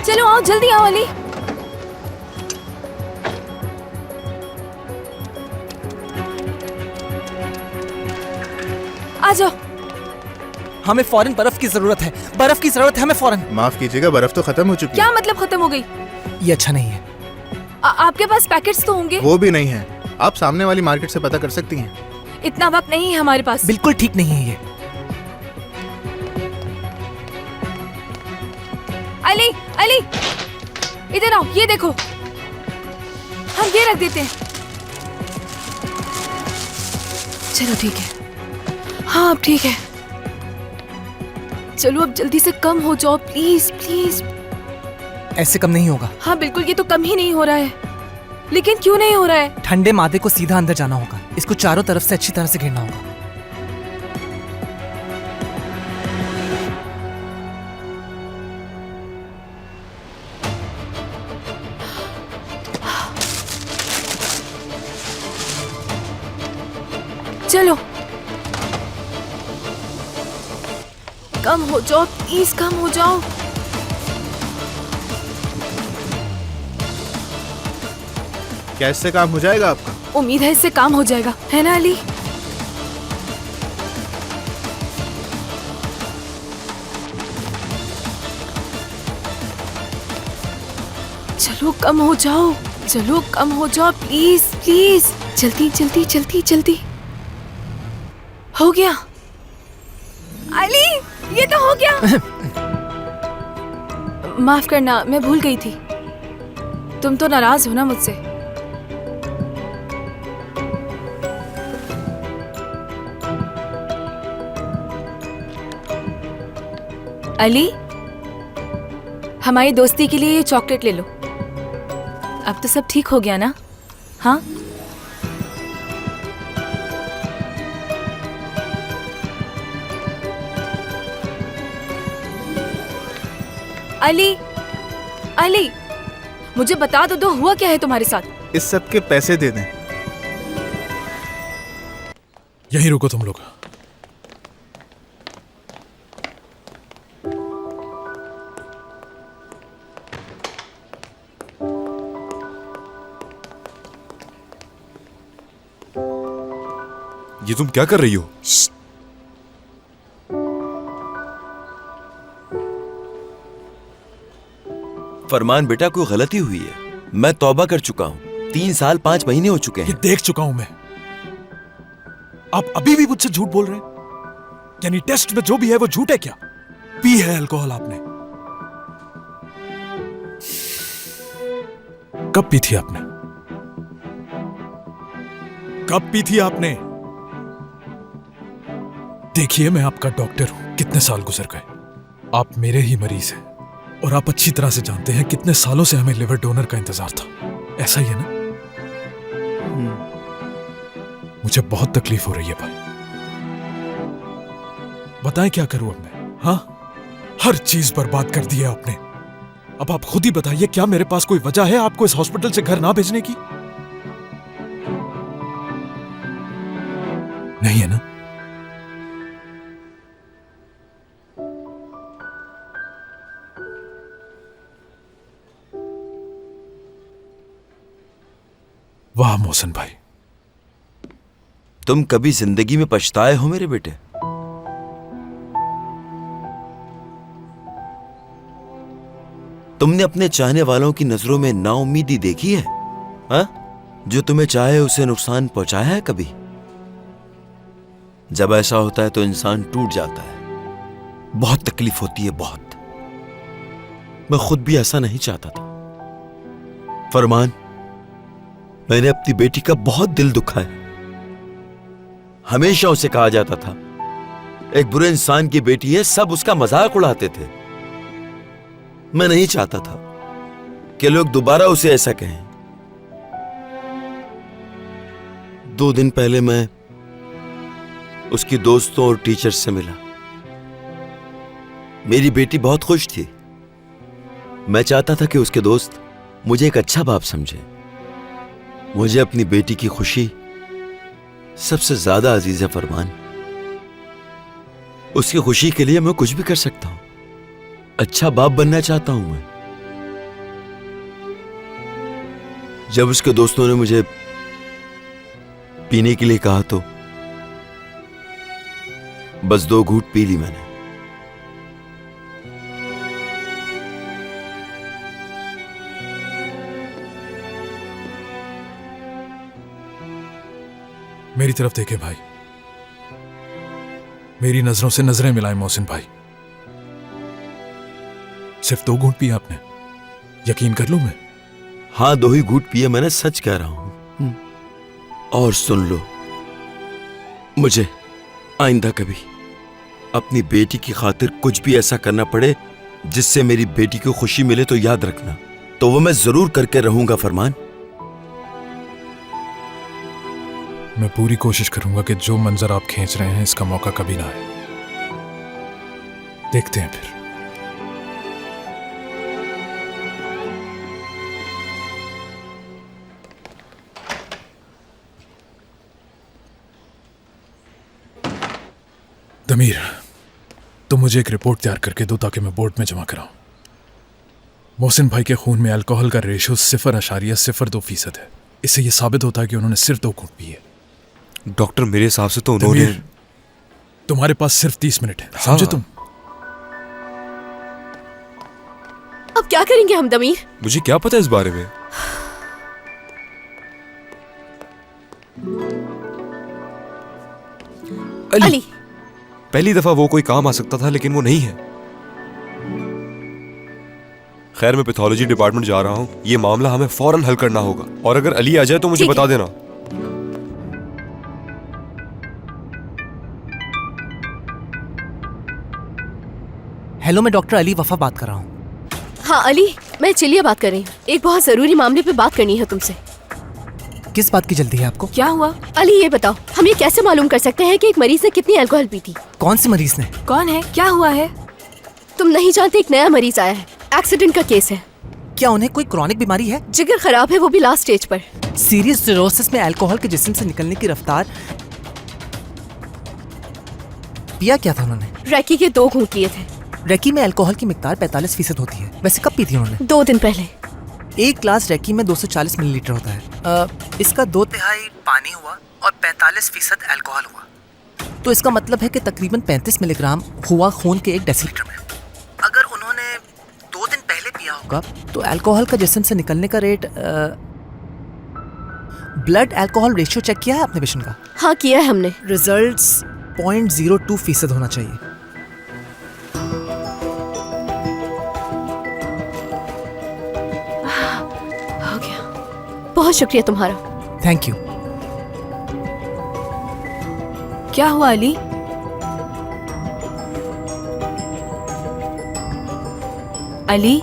चलो आओ, जल्दी आओ अली। आ जाओ। हमें फौरन बर्फ की जरूरत है, बर्फ की जरूरत है हमें फौरन। माफ कीजिएगा, बर्फ तो खत्म हो चुकी है। क्या मतलब खत्म हो गई? ये अच्छा नहीं है। आपके पास पैकेट्स तो होंगे। वो भी नहीं है, आप सामने वाली मार्केट से पता कर सकती हैं। इतना वक्त नहीं है हमारे पास। बिल्कुल ठीक नहीं है ये। अली, अली, इधर आओ, ये देखो, हम ये रख देते हैं। चलो ठीक है, हाँ अब ठीक है। चलो अब जल्दी से कम हो जाओ, प्लीज प्लीज। ऐसे कम नहीं होगा। हाँ बिल्कुल, ये तो कम ही नहीं हो रहा है। लेकिन क्यों नहीं हो रहा है? ठंडे मादे को सीधा अंदर जाना होगा, इसको चारों तरफ से अच्छी तरह से घेरना होगा। चलो कम हो जाओ, प्लीज कम हो जाओ। क्या इससे काम हो जाएगा आपका? उम्मीद है इससे काम हो जाएगा, है ना अली? चलो कम हो जाओ, चलो कम हो जाओ, प्लीज प्लीज। जल्दी जल्दी जल्दी जल्दी। हो गया अली, ये तो हो गया। माफ करना, मैं भूल गई थी। तुम तो नाराज हो ना मुझसे? अली, हमारी दोस्ती के लिए ये चॉकलेट ले लो। अब तो सब ठीक हो गया ना? हाँ अली, अली, मुझे बता दो हुआ क्या है तुम्हारे साथ? इस सब के पैसे दे दें। यहीं रुको तुम लोग। ये तुम क्या कर रही हो? फरमान बेटा, कोई गलती हुई है। मैं तौबा कर चुका हूँ। 3 साल 5 महीने हो चुके ये हैं। देख चुका हूं मैं। आप अभी भी मुझसे झूठ बोल रहे हैं? यानी टेस्ट में जो भी है वो झूठ है क्या? पी है अल्कोहल आपने? कब पी थी आपने? कब पी थी आपने? देखिए, मैं आपका डॉक्टर हूं। कितने साल गुजर गए, आप मेरे ही मरीज हैं और आप अच्छी तरह से जानते हैं कितने सालों से हमें लिवर डोनर का इंतजार था। ऐसा ही है ना? मुझे बहुत तकलीफ हो रही है भाई। बताएं क्या करूं अब मैं? हाँ, हर चीज बर्बाद कर दी है आपने। अब आप खुद ही बताइए, क्या मेरे पास कोई वजह है आपको इस हॉस्पिटल से घर ना भेजने की? नहीं है ना? वाह मोहसिन भाई, तुम कभी जिंदगी में पछताए हो मेरे बेटे? तुमने अपने चाहने वालों की नजरों में नाउम्मीदी देखी है? हा? जो तुम्हें चाहे उसे नुकसान पहुंचाया है कभी? जब ऐसा होता है तो इंसान टूट जाता है। बहुत तकलीफ होती है, बहुत। मैं खुद भी ऐसा नहीं चाहता था। फरमान, मैंने अपनी बेटी का बहुत दिल दुखा है। हमेशा उसे कहा जाता था, एक बुरे इंसान की बेटी है, सब उसका मजाक उड़ाते थे। मैं नहीं चाहता था कि लोग दोबारा उसे ऐसा कहें। 2 दिन पहले मैं उसकी दोस्तों और टीचर से मिला। मेरी बेटी बहुत खुश थी। मैं चाहता था कि उसके दोस्त मुझे एक अच्छा बाप समझे। मुझे अपनी बेटी की खुशी सबसे ज्यादा अजीज है फरमान। उसकी खुशी के लिए मैं कुछ भी कर सकता हूं। अच्छा बाप बनना चाहता हूं मैं। जब उसके दोस्तों ने मुझे पीने के लिए कहा तो बस 2 घूंट पी ली मैंने। मेरी तरफ देखे भाई, मेरी नजरों से नजरें मिलाए मोहसिन भाई। सिर्फ 2 घूंट पिए आपने, यकीन कर लूं मैं? हाँ, 2 ही घूंट पिए मैंने, सच कह रहा हूं। और सुन लो, मुझे आइंदा कभी अपनी बेटी की खातिर कुछ भी ऐसा करना पड़े जिससे मेरी बेटी को खुशी मिले तो याद रखना, तो वो मैं जरूर करके रहूंगा फरमान। मैं पूरी कोशिश करूंगा कि जो मंजर आप खींच रहे हैं इसका मौका कभी ना आए। देखते हैं फिर। दमीर, तुम मुझे एक रिपोर्ट तैयार करके दो ताकि मैं बोर्ड में जमा कराऊं। मोहसिन भाई के खून में अल्कोहल का रेशो 0.02% है। इससे यह साबित होता है कि उन्होंने सिर्फ 2 घूंट पिए। डॉक्टर, मेरे हिसाब से तो उन्होंने... दमीर, तुम्हारे पास सिर्फ 30 मिनट है, समझे तुम? अब क्या करेंगे हम दमीर? मुझे क्या पता इस बारे में। अली, पहली दफा वो कोई काम आ सकता था लेकिन वो नहीं है। खैर, मैं पैथोलॉजी डिपार्टमेंट जा रहा हूं, ये मामला हमें फौरन हल करना होगा। और अगर अली आ जाए तो मुझे बता देना। हेलो, मैं डॉक्टर अली वफा बात कर रहा हूँ। हाँ अली, मैं चिलिया बात कर रही हूँ। एक बहुत जरूरी मामले पे बात करनी है तुमसे। किस बात की जल्दी है आपको? क्या हुआ? अली ये बताओ, हम ये कैसे मालूम कर सकते हैं कि एक मरीज ने कितनी अल्कोहल पी थी? कौन सी मरीज ने? कौन है? क्या हुआ है? तुम नहीं जानते, एक नया मरीज आया है, एक्सीडेंट का केस है। क्या उन्हें कोई क्रॉनिक बीमारी है? जिगर खराब है, वो भी लास्ट स्टेज पर। सीरियस सिरोसिस में अल्कोहल के जिस्म से निकलने की रफ्तार। पिया क्या था उन्होंने? रैकी के 2 घूंट लिए थे। रेकी में अल्कोहल की मिकदार 45% होती है। वैसे कब पी थी उन्होंने? 2 दिन पहले। एक ग्लास रेकी में 240 मिलीलीटर होता है। इसका 2/3 पानी हुआ और 45% अल्कोहल हुआ, तो इसका मतलब है कि तकरीबन 35 मिलीग्राम हुआ खून के 1 डेसीलीटर में। अगर उन्होंने 2 दिन पहले पिया होगा तो अल्कोहल का जिस्म से निकलने का rate. Blood alcohol ratio check किया है आपने पेशेंट का? हाँ किया है हमने। रिजल्ट्स 0.02% होना चाहिए। हो गया। बहुत शुक्रिया तुम्हारा। Thank you. क्या हुआ अली? अली,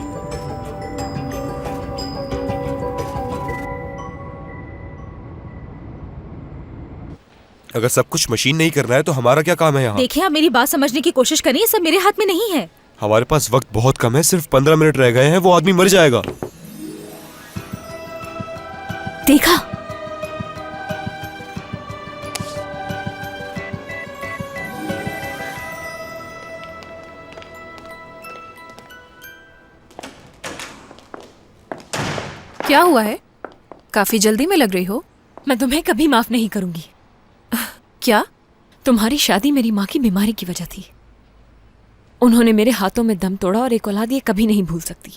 अगर सब कुछ मशीन नहीं कर रहा है तो हमारा क्या काम है यहाँ? देखिए, आप मेरी बात समझने की कोशिश करिए, सब मेरे हाथ में नहीं है। हमारे पास वक्त बहुत कम है, सिर्फ 15 मिनट रह गए हैं, वो आदमी मर जाएगा। देखा, क्या हुआ है? काफी जल्दी में लग रही हो। मैं तुम्हें कभी माफ नहीं करूंगी। क्या? तुम्हारी शादी मेरी माँ की बीमारी की वजह थी। उन्होंने मेरे हाथों में दम तोड़ा और एक औलाद ये कभी नहीं भूल सकती।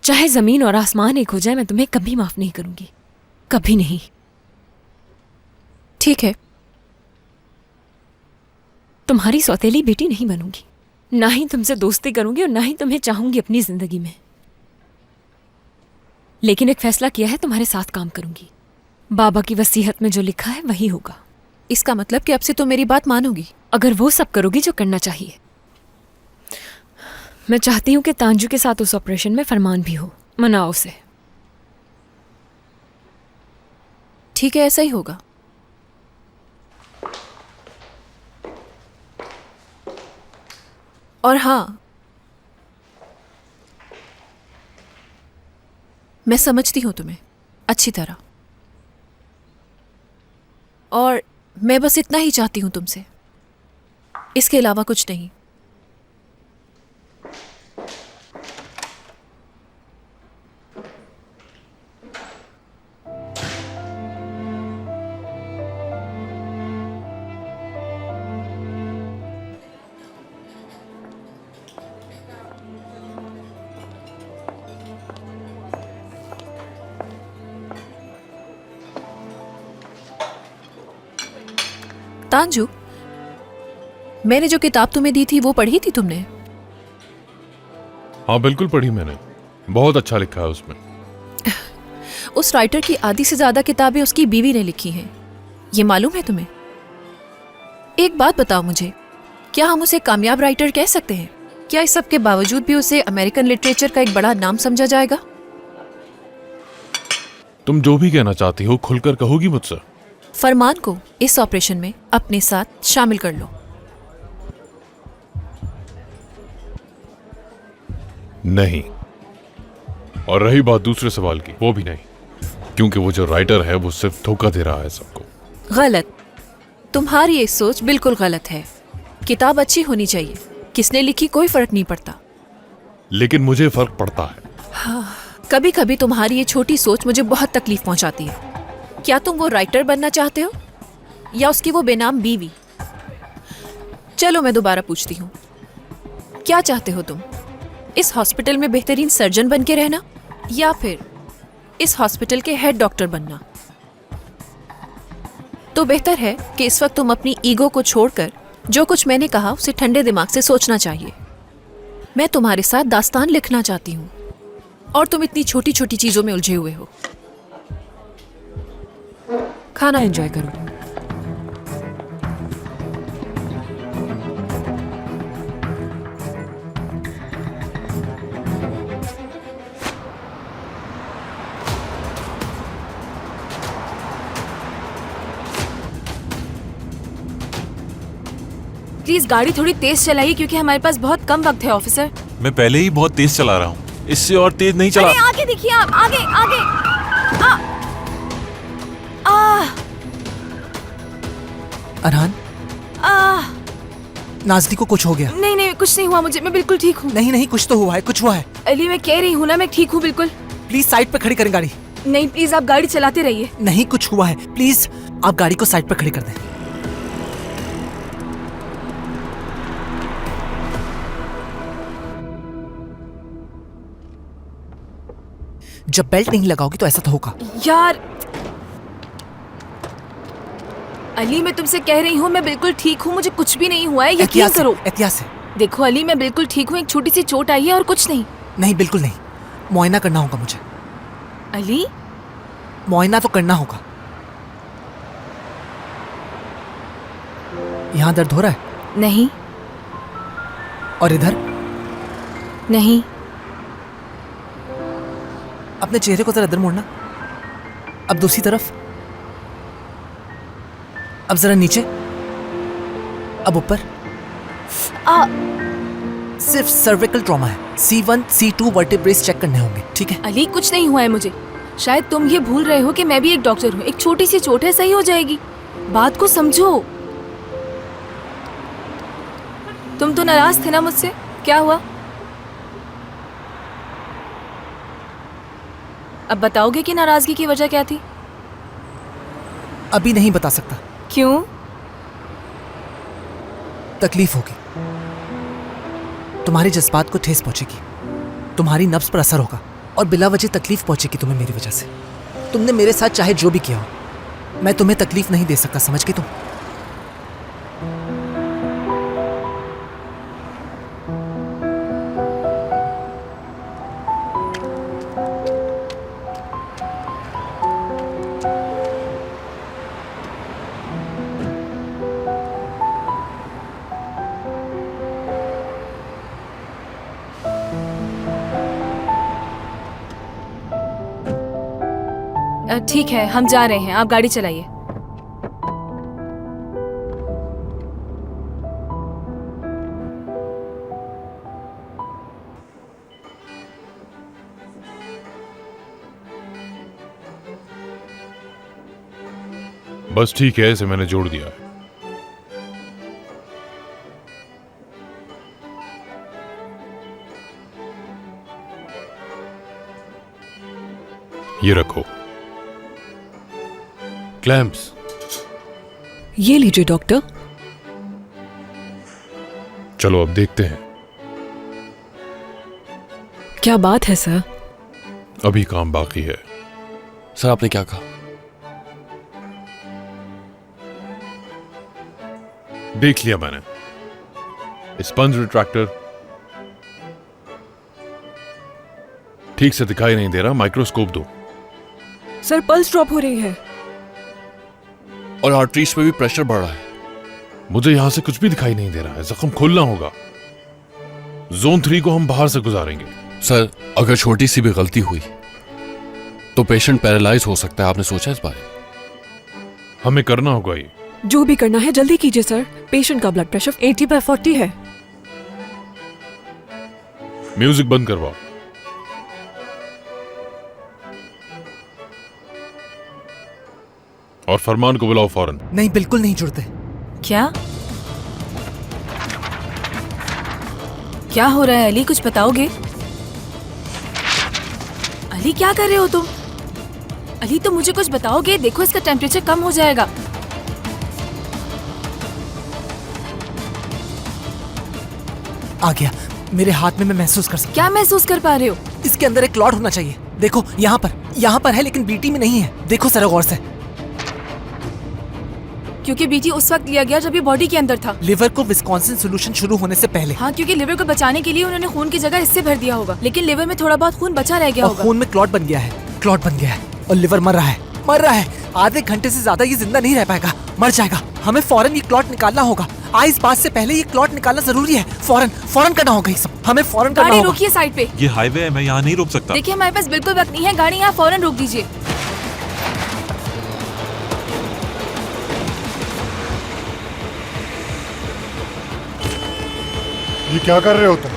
चाहे जमीन और आसमान एक हो जाए, मैं तुम्हें कभी माफ नहीं करूंगी, कभी नहीं। ठीक है, तुम्हारी सौतेली बेटी नहीं बनूंगी, ना ही तुमसे दोस्ती करूंगी और ना ही तुम्हें चाहूंगी अपनी जिंदगी में। लेकिन एक फैसला किया है, तुम्हारे साथ काम करूंगी। बाबा की वसीयत में जो लिखा है वही होगा। इसका मतलब कि अब से तो मेरी बात मानोगी? अगर वो सब करोगी जो करना चाहिए। मैं चाहती हूँ कि तांजू के साथ उस ऑपरेशन में फरमान भी हो। मनाओ उसे। ठीक है, ऐसा ही होगा। और हाँ, मैं समझती हूं तुम्हें अच्छी तरह, और मैं बस इतना ही चाहती हूं तुमसे, इसके अलावा कुछ नहीं। तांजू, मैंने जो किताब तुम्हें दी थी वो पढ़ी थी तुमने? हाँ बिल्कुल पढ़ी मैंने, बहुत अच्छा लिखा है उसमें। उस राइटर की आधी से ज्यादा किताबें उसकी बीवी ने लिखी हैं, ये मालूम है तुम्हें? एक बात बताओ मुझे, क्या हम उसे कामयाब राइटर कह सकते हैं? क्या इस सब के बावजूद भी उसे अमेरिकन लिटरेचर का एक बड़ा नाम समझा जाएगा? तुम जो भी कहना चाहती हो खुलकर कहोगी मुझसे? फरमान को इस ऑपरेशन में अपने साथ शामिल कर लो। नहीं। और रही बात दूसरे सवाल की, वो भी नहीं, क्योंकि वो जो राइटर है वो सिर्फ धोखा दे रहा है सबको। गलत। तुम्हारी ये सोच बिल्कुल गलत है। किताब अच्छी होनी चाहिए, किसने लिखी कोई फर्क नहीं पड़ता। लेकिन मुझे फर्क पड़ता है। हाँ, कभी कभी तुम्हारी ये छोटी सोच मुझे बहुत तकलीफ पहुंचाती है। क्या तुम वो राइटर बनना चाहते हो या उसकी वो बेनाम बीवी? चलो मैं दोबारा पूछती हूँ, क्या चाहते हो तुम? इस हॉस्पिटल में बेहतरीन सर्जन बन के रहना या फिर इस हॉस्पिटल के हेड डॉक्टर बनना? तो बेहतर है कि इस वक्त तुम अपनी ईगो को छोड़कर जो कुछ मैंने कहा उसे ठंडे दिमाग से सोचना चाहिए। मैं तुम्हारे साथ दास्तान लिखना चाहती हूँ और तुम इतनी छोटी छोटी चीजों में उलझे हुए हो। खाना एंजॉय करो। प्लीज गाड़ी थोड़ी तेज चलाइए क्योंकि हमारे पास बहुत कम वक्त है ऑफिसर। मैं पहले ही बहुत तेज चला रहा हूँ, इससे और तेज नहीं चला। अरे आगे देखिए आप, आगे आगे। अरहान, नाज़ली को कुछ हो गया? नहीं नहीं कुछ नहीं हुआ मुझे, मैं बिल्कुल ठीक हूँ। नहीं नहीं, कुछ तो हुआ है, कुछ हुआ है। अली मैं कह रही हूँ ना, मैं ठीक हूँ बिल्कुल। प्लीज साइड पे खड़ी करें गाड़ी। नहीं प्लीज आप गाड़ी चलाते रहिए। नहीं कुछ हुआ है, प्लीज आप गाड़ी को साइड पे खड़ी कर दें। जब बेल्ट नहीं लगाओगी तो ऐसा तो होगा। यार अली मैं तुमसे कह रही हूँ मैं बिल्कुल ठीक हूँ, मुझे कुछ भी नहीं हुआ है, यकीन करो। एहतियात से। देखो अली मैं बिल्कुल ठीक हूँ, एक छोटी सी चोट आई है और कुछ नहीं। नहीं बिल्कुल नहीं, मुआयना करना होगा मुझे। अली मुआयना तो करना होगा। यहाँ दर्द हो रहा है? नहीं। और इधर? नहीं। अपने चेहरे को जरा इधर मोड़ना। अब दूसरी तरफ। अब जरा नीचे। अब ऊपर। सिर्फ सर्विकल ट्रॉमा है, C1 C2 वर्टिब्रेस चेक करने होंगे, ठीक है? अली कुछ नहीं हुआ है मुझे। शायद तुम ये भूल रहे हो कि मैं भी एक डॉक्टर हूँ। एक छोटी सी चोट है, सही हो जाएगी। बात को समझो। तुम तो नाराज थे ना मुझसे, क्या हुआ? अब बताओगे कि नाराजगी की वजह क्या थी? अभी नहीं बता सकता। क्यों? तकलीफ होगी, तुम्हारे जज्बात को ठेस पहुंचेगी, तुम्हारी नफ्स पर असर होगा और बिला वजह तकलीफ पहुंचेगी तुम्हें मेरी वजह से। तुमने मेरे साथ चाहे जो भी किया हो, मैं तुम्हें तकलीफ नहीं दे सकता, समझ गई तुम? ठीक है हम जा रहे हैं, आप गाड़ी चलाइए। बस ठीक है, इसे मैंने जोड़ दिया है। ये रखो क्लैंप्स। ये लीजिए डॉक्टर। चलो अब देखते हैं। क्या बात है सर? अभी काम बाकी है। सर आपने क्या कहा? देख लिया मैंने। स्पंज रिट्रैक्टर ठीक से दिखाई नहीं दे रहा, माइक्रोस्कोप दो। सर पल्स ड्रॉप हो रही है और आर्टरीज पे भी प्रेशर बढ़ रहा है। मुझे यहां से कुछ भी दिखाई नहीं दे रहा है, जख्म खोलना होगा। जोन 3 को हम बाहर से गुजारेंगे। सर अगर छोटी सी भी गलती हुई तो पेशेंट पैरालाइज हो सकता है, आपने सोचा इस बारे? हमें करना होगा ये। जो भी करना है जल्दी कीजिए सर। पेशेंट का ब्लड प्रेशर 80/40 है। म्यूजिक बंद करवाओ। और फरमान को बुलाओ फौरन। नहीं, बिल्कुल नहीं जुड़ते। क्या क्या हो रहा है अली, कुछ बताओगे? अली क्या कर रहे हो तुम? अली तो मुझे कुछ बताओगे? देखो इसका टेम्परेचर कम हो जाएगा। आ गया मेरे हाथ में, मैं महसूस कर सकता। क्या महसूस कर पा रहे हो? इसके अंदर एक क्लॉट होना चाहिए। देखो यहाँ पर है, लेकिन बीटी में नहीं है। देखो जरा गौर से। क्योंकि बीटी उस वक्त लिया गया जब ये बॉडी के अंदर था। लिवर को विस्कॉन्सिन सॉल्यूशन शुरू होने से पहले। हाँ, क्योंकि लिवर को बचाने के लिए उन्होंने खून की जगह इससे भर दिया होगा, लेकिन लिवर में थोड़ा बहुत खून बचा रह गया और होगा। खून में क्लॉट बन गया है और लिवर मर रहा है। आधे घंटे से ज्यादा ये जिंदा नहीं रह पाएगा, मर जाएगा। हमें फौरन ये क्लॉट निकालना होगा। इस बात से पहले ये क्लॉट निकालना जरूरी है। फौरन करना होगा ये सब, हमें फौरन करना गाड़ी होगा। रोकिए साइड पे। ये हाईवे है, मैं यहाँ नहीं रोक सकता। देखिए हमारे पास बिल्कुल वक्त नहीं है, गाड़ी यहाँ फौरन रोक दीजिए। ये क्या कर रहे हो तुम?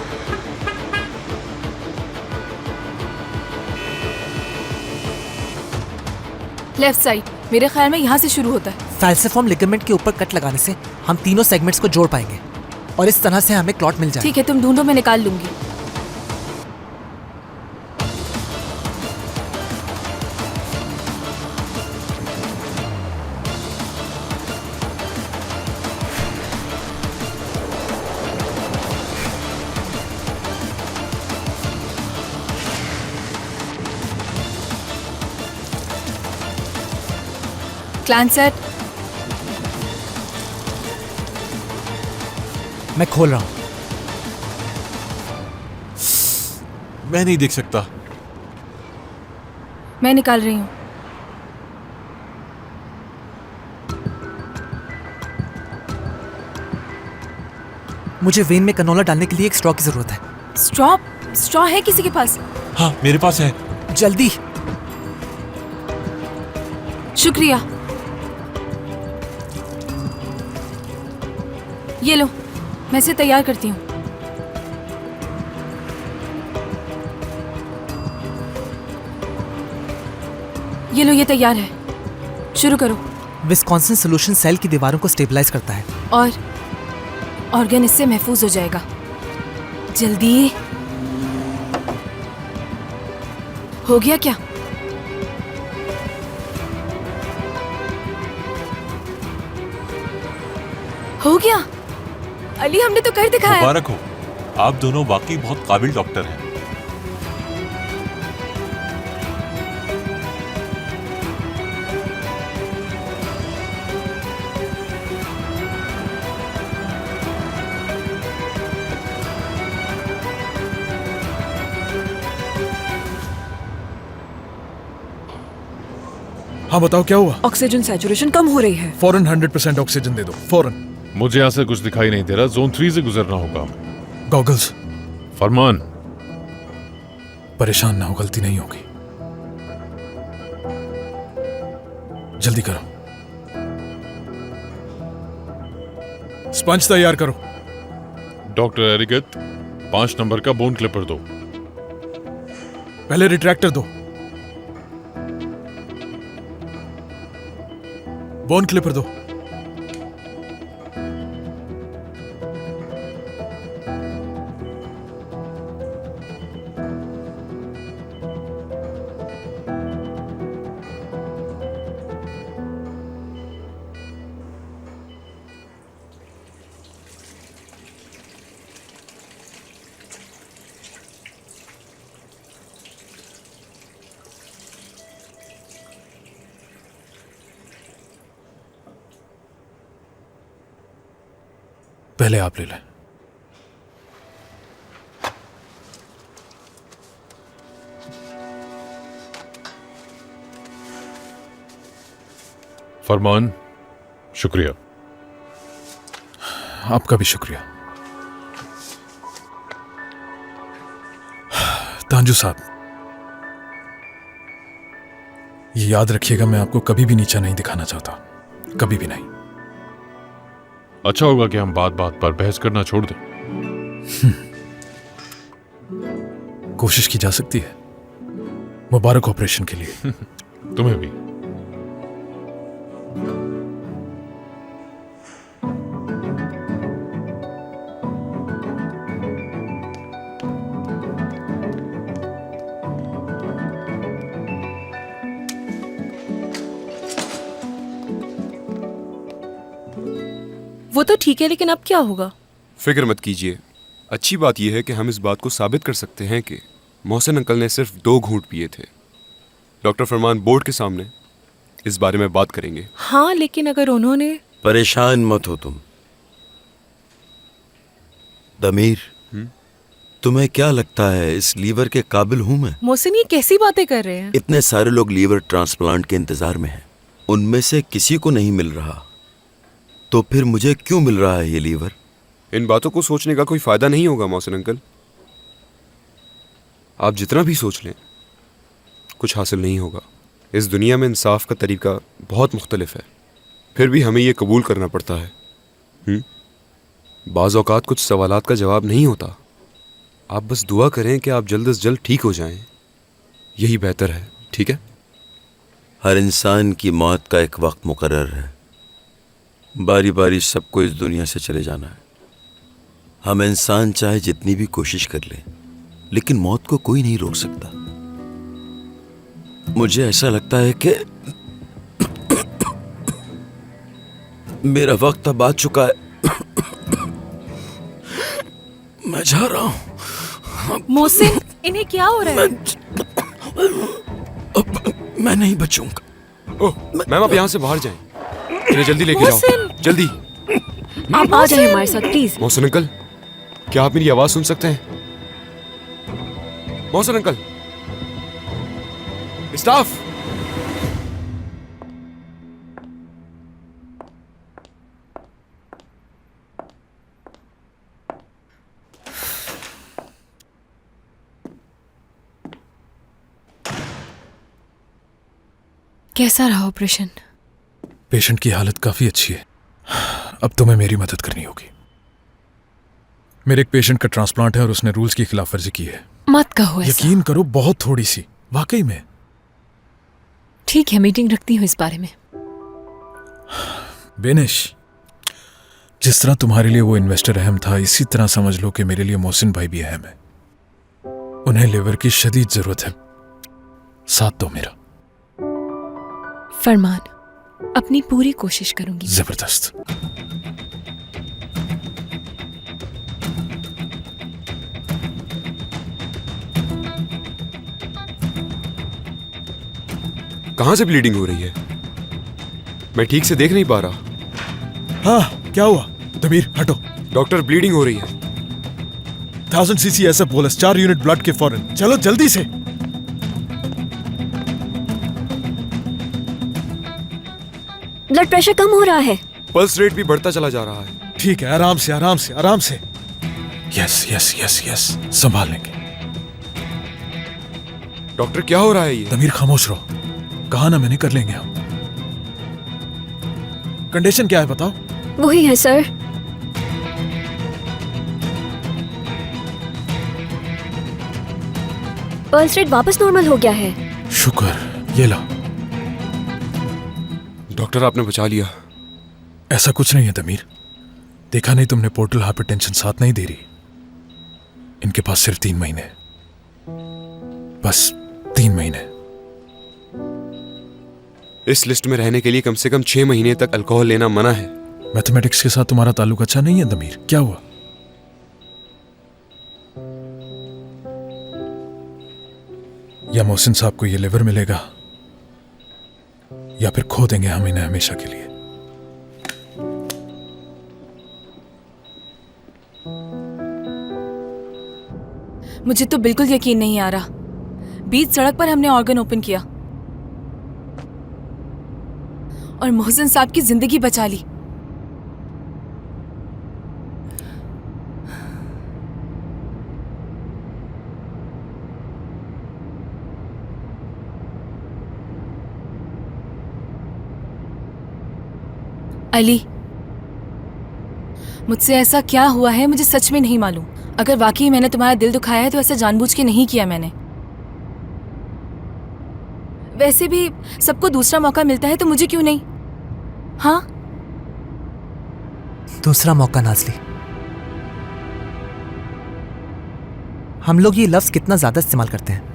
लेफ्ट साइड, मेरे ख्याल में यहाँ से शुरू होता है। फैल्सिफॉर्म लिगामेंट के ऊपर कट लगाने से हम तीनों सेगमेंट्स को जोड़ पाएंगे और इस तरह से हमें क्लॉट मिल जाएगा। ठीक है, तुम ढूंढो, मैं निकाल लूंगी। क्लैंसेट, मैं खोल रहा हूँ। मैं नहीं देख सकता। मैं निकाल रही हूँ। मुझे वेन में कनोला डालने के लिए एक स्ट्रॉ की जरूरत है। स्ट्रॉ है किसी के पास? हाँ मेरे पास है। जल्दी। शुक्रिया। ये लो, मैं इसे तैयार करती हूँ। ये लो, ये तैयार है। शुरू करो। विस्कॉन्सिन सॉल्यूशन सेल की दीवारों को स्टेबलाइज करता है और ऑर्गन इससे महफूज हो जाएगा। जल्दी। हो गया क्या? हो गया अली, हमने तो कर दिखाया। मुबारक हो, आप दोनों वाकई बहुत काबिल डॉक्टर हैं। हाँ बताओ क्या हुआ? ऑक्सीजन सैचुरेशन कम हो रही है। फौरन 100% ऑक्सीजन दे दो, फौरन। मुझे यहाँ से कुछ दिखाई नहीं दे रहा, जोन 3 से गुजरना होगा। गॉगल्स। फरमान। परेशान ना हो, गलती नहीं होगी। जल्दी करो। स्पंज तैयार करो। डॉक्टर एरिगत, 5 नंबर का बोन क्लिपर दो। पहले रिट्रैक्टर दो। बोन क्लिपर दो। पहले आप ले लें। फरमान, शुक्रिया। आपका भी शुक्रिया। तांजू साहब, ये याद रखिएगा, मैं आपको कभी भी नीचा नहीं दिखाना चाहता, कभी भी नहीं। अच्छा होगा कि हम बात बात पर बहस करना छोड़ दें। कोशिश की जा सकती है। मुबारक ऑपरेशन के लिए। तुम्हें भी। वो तो ठीक है, लेकिन अब क्या होगा? फिक्र मत कीजिए। अच्छी बात यह है कि हम इस बात को साबित कर सकते हैं कि मोहसिन अंकल ने सिर्फ 2 घूंट पिए थे। डॉक्टर फरमान बोर्ड के सामने इस बारे में बात करेंगे। हाँ, लेकिन अगर उन्होंने... परेशान मत हो तुम। दमीर, तुम्हें क्या लगता है इस लीवर के काबिल हूं मैं? मोहसिन, ये कैसी बातें कर रहे हैं? इतने सारे लोग लीवर ट्रांसप्लांट के इंतजार में हैं, उनमें से किसी को नहीं मिल रहा, तो फिर मुझे क्यों मिल रहा है ये लीवर? इन बातों को सोचने का कोई फायदा नहीं होगा मोहसिन अंकल। आप जितना भी सोच लें कुछ हासिल नहीं होगा। इस दुनिया में इंसाफ का तरीका बहुत मुख्तलिफ है, फिर भी हमें ये कबूल करना पड़ता है। बाज़ औक़ात कुछ सवालात का जवाब नहीं होता। आप बस दुआ करें कि आप जल्द से जल्द ठीक हो जाएं, यही बेहतर है। ठीक है? हर इंसान की मौत का एक वक्त मुकर्रर है। बारी बारी सबको इस दुनिया से चले जाना है। हम इंसान चाहे जितनी भी कोशिश कर ले, लेकिन मौत को कोई नहीं रोक सकता। मुझे ऐसा लगता है कि मेरा वक्त अब आ चुका है। मैं जा रहा हूं। मोहसिन, इन्हें क्या हो रहा है? मैं नहीं बचूंगा। ओह, मैम आप यहाँ से बाहर जाएं। इन्हें जल्दी लेके जाओ, जल्दी। आप आ जाइए हमारे साथ प्लीज। मोहसिन अंकल, क्या आप मेरी आवाज सुन सकते हैं? Mohsin uncle, staff. कैसा रहा ऑपरेशन? पेशेंट की हालत काफी अच्छी है। अब तुम्हें मेरी मदद करनी होगी। मेरे एक पेशेंट का ट्रांसप्लांट है और उसने रूल्स की खिलाफवर्जी की है। मत कहो ऐसा। यकीन करो, बहुत थोड़ी सी, वाकई में। ठीक है, मीटिंग रखती हूँ इस बारे में। बेनिश, जिस तरह तुम्हारे लिए वो इन्वेस्टर अहम था, इसी तरह समझ लो कि मेरे लिए मोहसिन भाई भी अहम है। उन्हें लिवर की शदीद जरूरत है। साथ दो मेरा। फरमान, अपनी पूरी कोशिश करूंगी। जबरदस्त। कहां से ब्लीडिंग हो रही है? मैं ठीक से देख नहीं पा रहा। हाँ, क्या हुआ? दमीर हटो। डॉक्टर, ब्लीडिंग हो रही है। 1000 cc ऐसा बोलस, 4 यूनिट ब्लड के फौरन। चलो जल्दी से। ब्लड प्रेशर कम हो रहा है। पल्स रेट भी बढ़ता चला जा रहा है। ठीक है, आराम से आराम से आराम से। यस यस यस यस, संभाल लेंगे। डॉक्टर, क्या हो रहा है ये? दमीर खामोश रहो, कहा ना मैंने, कर लेंगे हम। कंडीशन क्या है बताओ? वही है सर। पल्स रेट वापस नॉर्मल हो गया है। शुक्र, ये ला। डॉक्टर, आपने बचा लिया। ऐसा कुछ नहीं है दमीर। देखा नहीं तुमने, पोर्टल हाइपरटेंशन साथ नहीं दे रही। इनके पास सिर्फ 3 महीने, बस 3 महीने। इस लिस्ट में रहने के लिए कम से कम 6 महीने तक अल्कोहल लेना मना है। मैथमेटिक्स के साथ तुम्हारा ताल्लुक अच्छा नहीं है दमीर, क्या हुआ? या मोहसिन साहब को ये लिवर मिलेगा, या फिर खो देंगे हम इन्हें हमेशा के लिए। मुझे तो बिल्कुल यकीन नहीं आ रहा। बीच सड़क पर हमने ऑर्गन ओपन किया और मोहसिन साहब की जिंदगी बचा ली। अली, मुझसे ऐसा क्या हुआ है मुझे सच में नहीं मालूम। अगर वाकई मैंने तुम्हारा दिल दुखाया है तो ऐसा जानबूझ के नहीं किया मैंने। वैसे भी सबको दूसरा मौका मिलता है तो मुझे क्यों नहीं? हाँ, दूसरा मौका नाज़ली। हम लोग ये लफ्ज कितना ज्यादा इस्तेमाल करते हैं।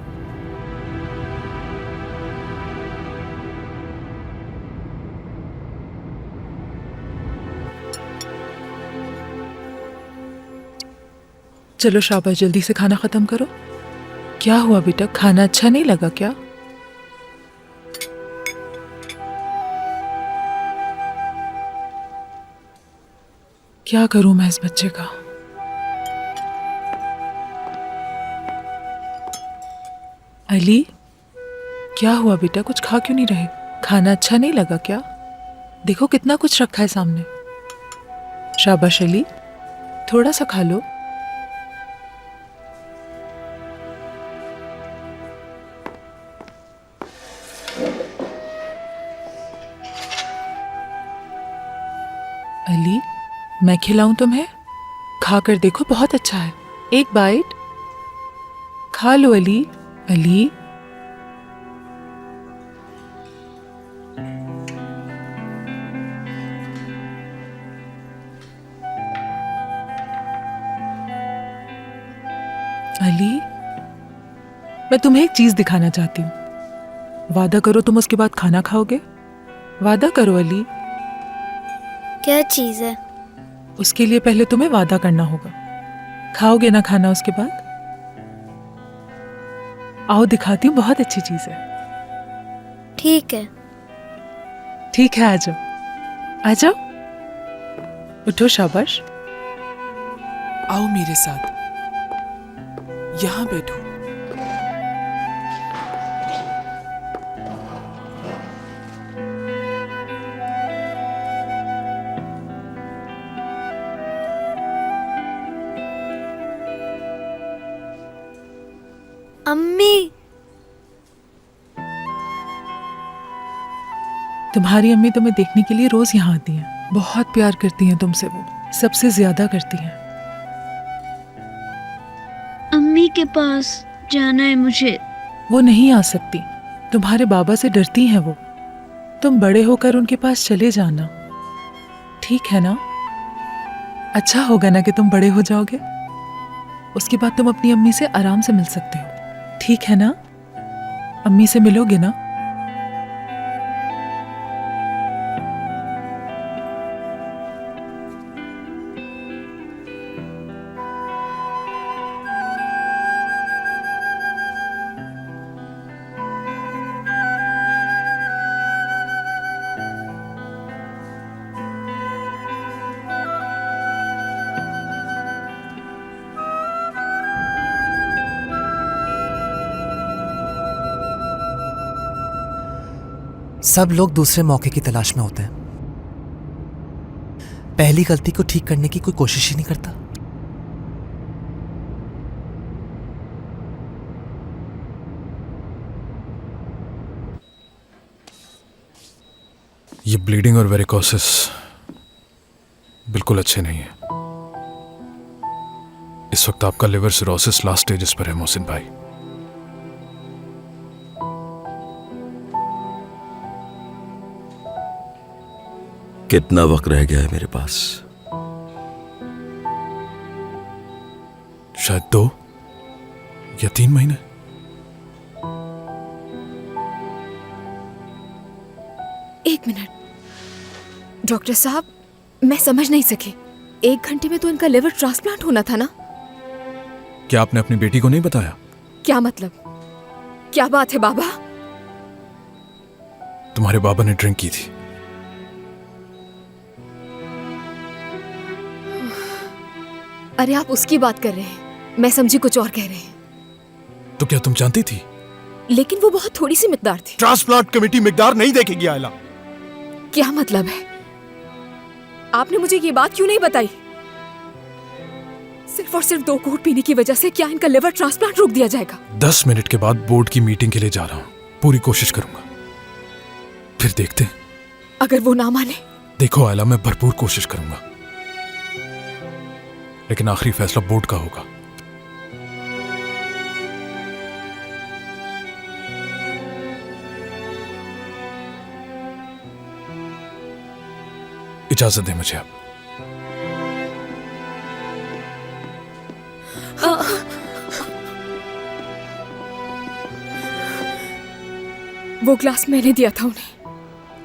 चलो शाबाश, जल्दी से खाना खत्म करो। क्या हुआ बेटा, खाना अच्छा नहीं लगा क्या? क्या करूं मैं इस बच्चे का? अली, क्या हुआ बेटा, कुछ खा क्यों नहीं रहे? खाना अच्छा नहीं लगा क्या? देखो कितना कुछ रखा है सामने। शाबाश अली, थोड़ा सा खा लो। अली, मैं खिलाऊं तुम्हें? खा कर देखो, बहुत अच्छा है। एक बाइट खा लो अली। अली, अली, मैं तुम्हें एक चीज दिखाना चाहती हूँ। वादा करो तुम उसके बाद खाना खाओगे। वादा करो अली। क्या चीज है? उसके लिए पहले तुम्हें वादा करना होगा। खाओगे ना खाना उसके बाद? आओ दिखाती हूँ, बहुत अच्छी चीज है। ठीक है। ठीक है, आ जाओ, आ जाओ। उठो, शाबाश। आओ मेरे साथ, यहां बैठो। अम्मी, तुम्हारी अम्मी तुम्हें देखने के लिए रोज यहाँ आती हैं। बहुत प्यार करती हैं तुमसे, वो सबसे ज्यादा करती हैं। अम्मी के पास जाना है मुझे। वो नहीं आ सकती, तुम्हारे बाबा से डरती हैं वो। तुम बड़े होकर उनके पास चले जाना, ठीक है ना? अच्छा होगा ना कि तुम बड़े हो जाओगे। उसके बाद तुम अपनी अम्मी से आराम से मिल सकते हो, ठीक है ना? अम्मी से मिलोगे ना? सब लोग दूसरे मौके की तलाश में होते हैं। पहली गलती को ठीक करने की कोई कोशिश ही नहीं करता। ये ब्लीडिंग और वेरिकोसिस बिल्कुल अच्छे नहीं है। इस वक्त आपका लिवर सिरोसिस लास्ट स्टेजेस पर है मोहसिन भाई। कितना वक्त रह गया है मेरे पास? शायद 2 या 3 महीने। एक मिनट डॉक्टर साहब, मैं समझ नहीं सकी। 1 घंटे में तो इनका लिवर ट्रांसप्लांट होना था ना? क्या आपने अपनी बेटी को नहीं बताया? क्या मतलब? क्या बात है बाबा? तुम्हारे बाबा ने ड्रिंक की थी। अरे आप उसकी बात कर रहे हैं, मैं समझी कुछ और कह रहे हैं। तो क्या तुम जानती थी? लेकिन वो बहुत थोड़ी सी मिकदार थी। ट्रांसप्लांट कमेटी मिकदार नहीं देखेगी आयला। क्या मतलब है? आपने मुझे ये बात क्यों नहीं बताई? सिर्फ और सिर्फ 2 घूंट पीने की वजह से क्या इनका लिवर ट्रांसप्लांट रोक दिया जाएगा? 10 मिनट के बाद बोर्ड की मीटिंग के लिए जा रहा हूँ। पूरी कोशिश करूंगा, फिर देखते हैं। अगर वो ना माने? देखो आयला, मैं भरपूर कोशिश करूंगा, लेकिन आखिरी फैसला बोर्ड का होगा। इजाजत दे मुझे अब। वो ग्लास मैंने दिया था उन्हें।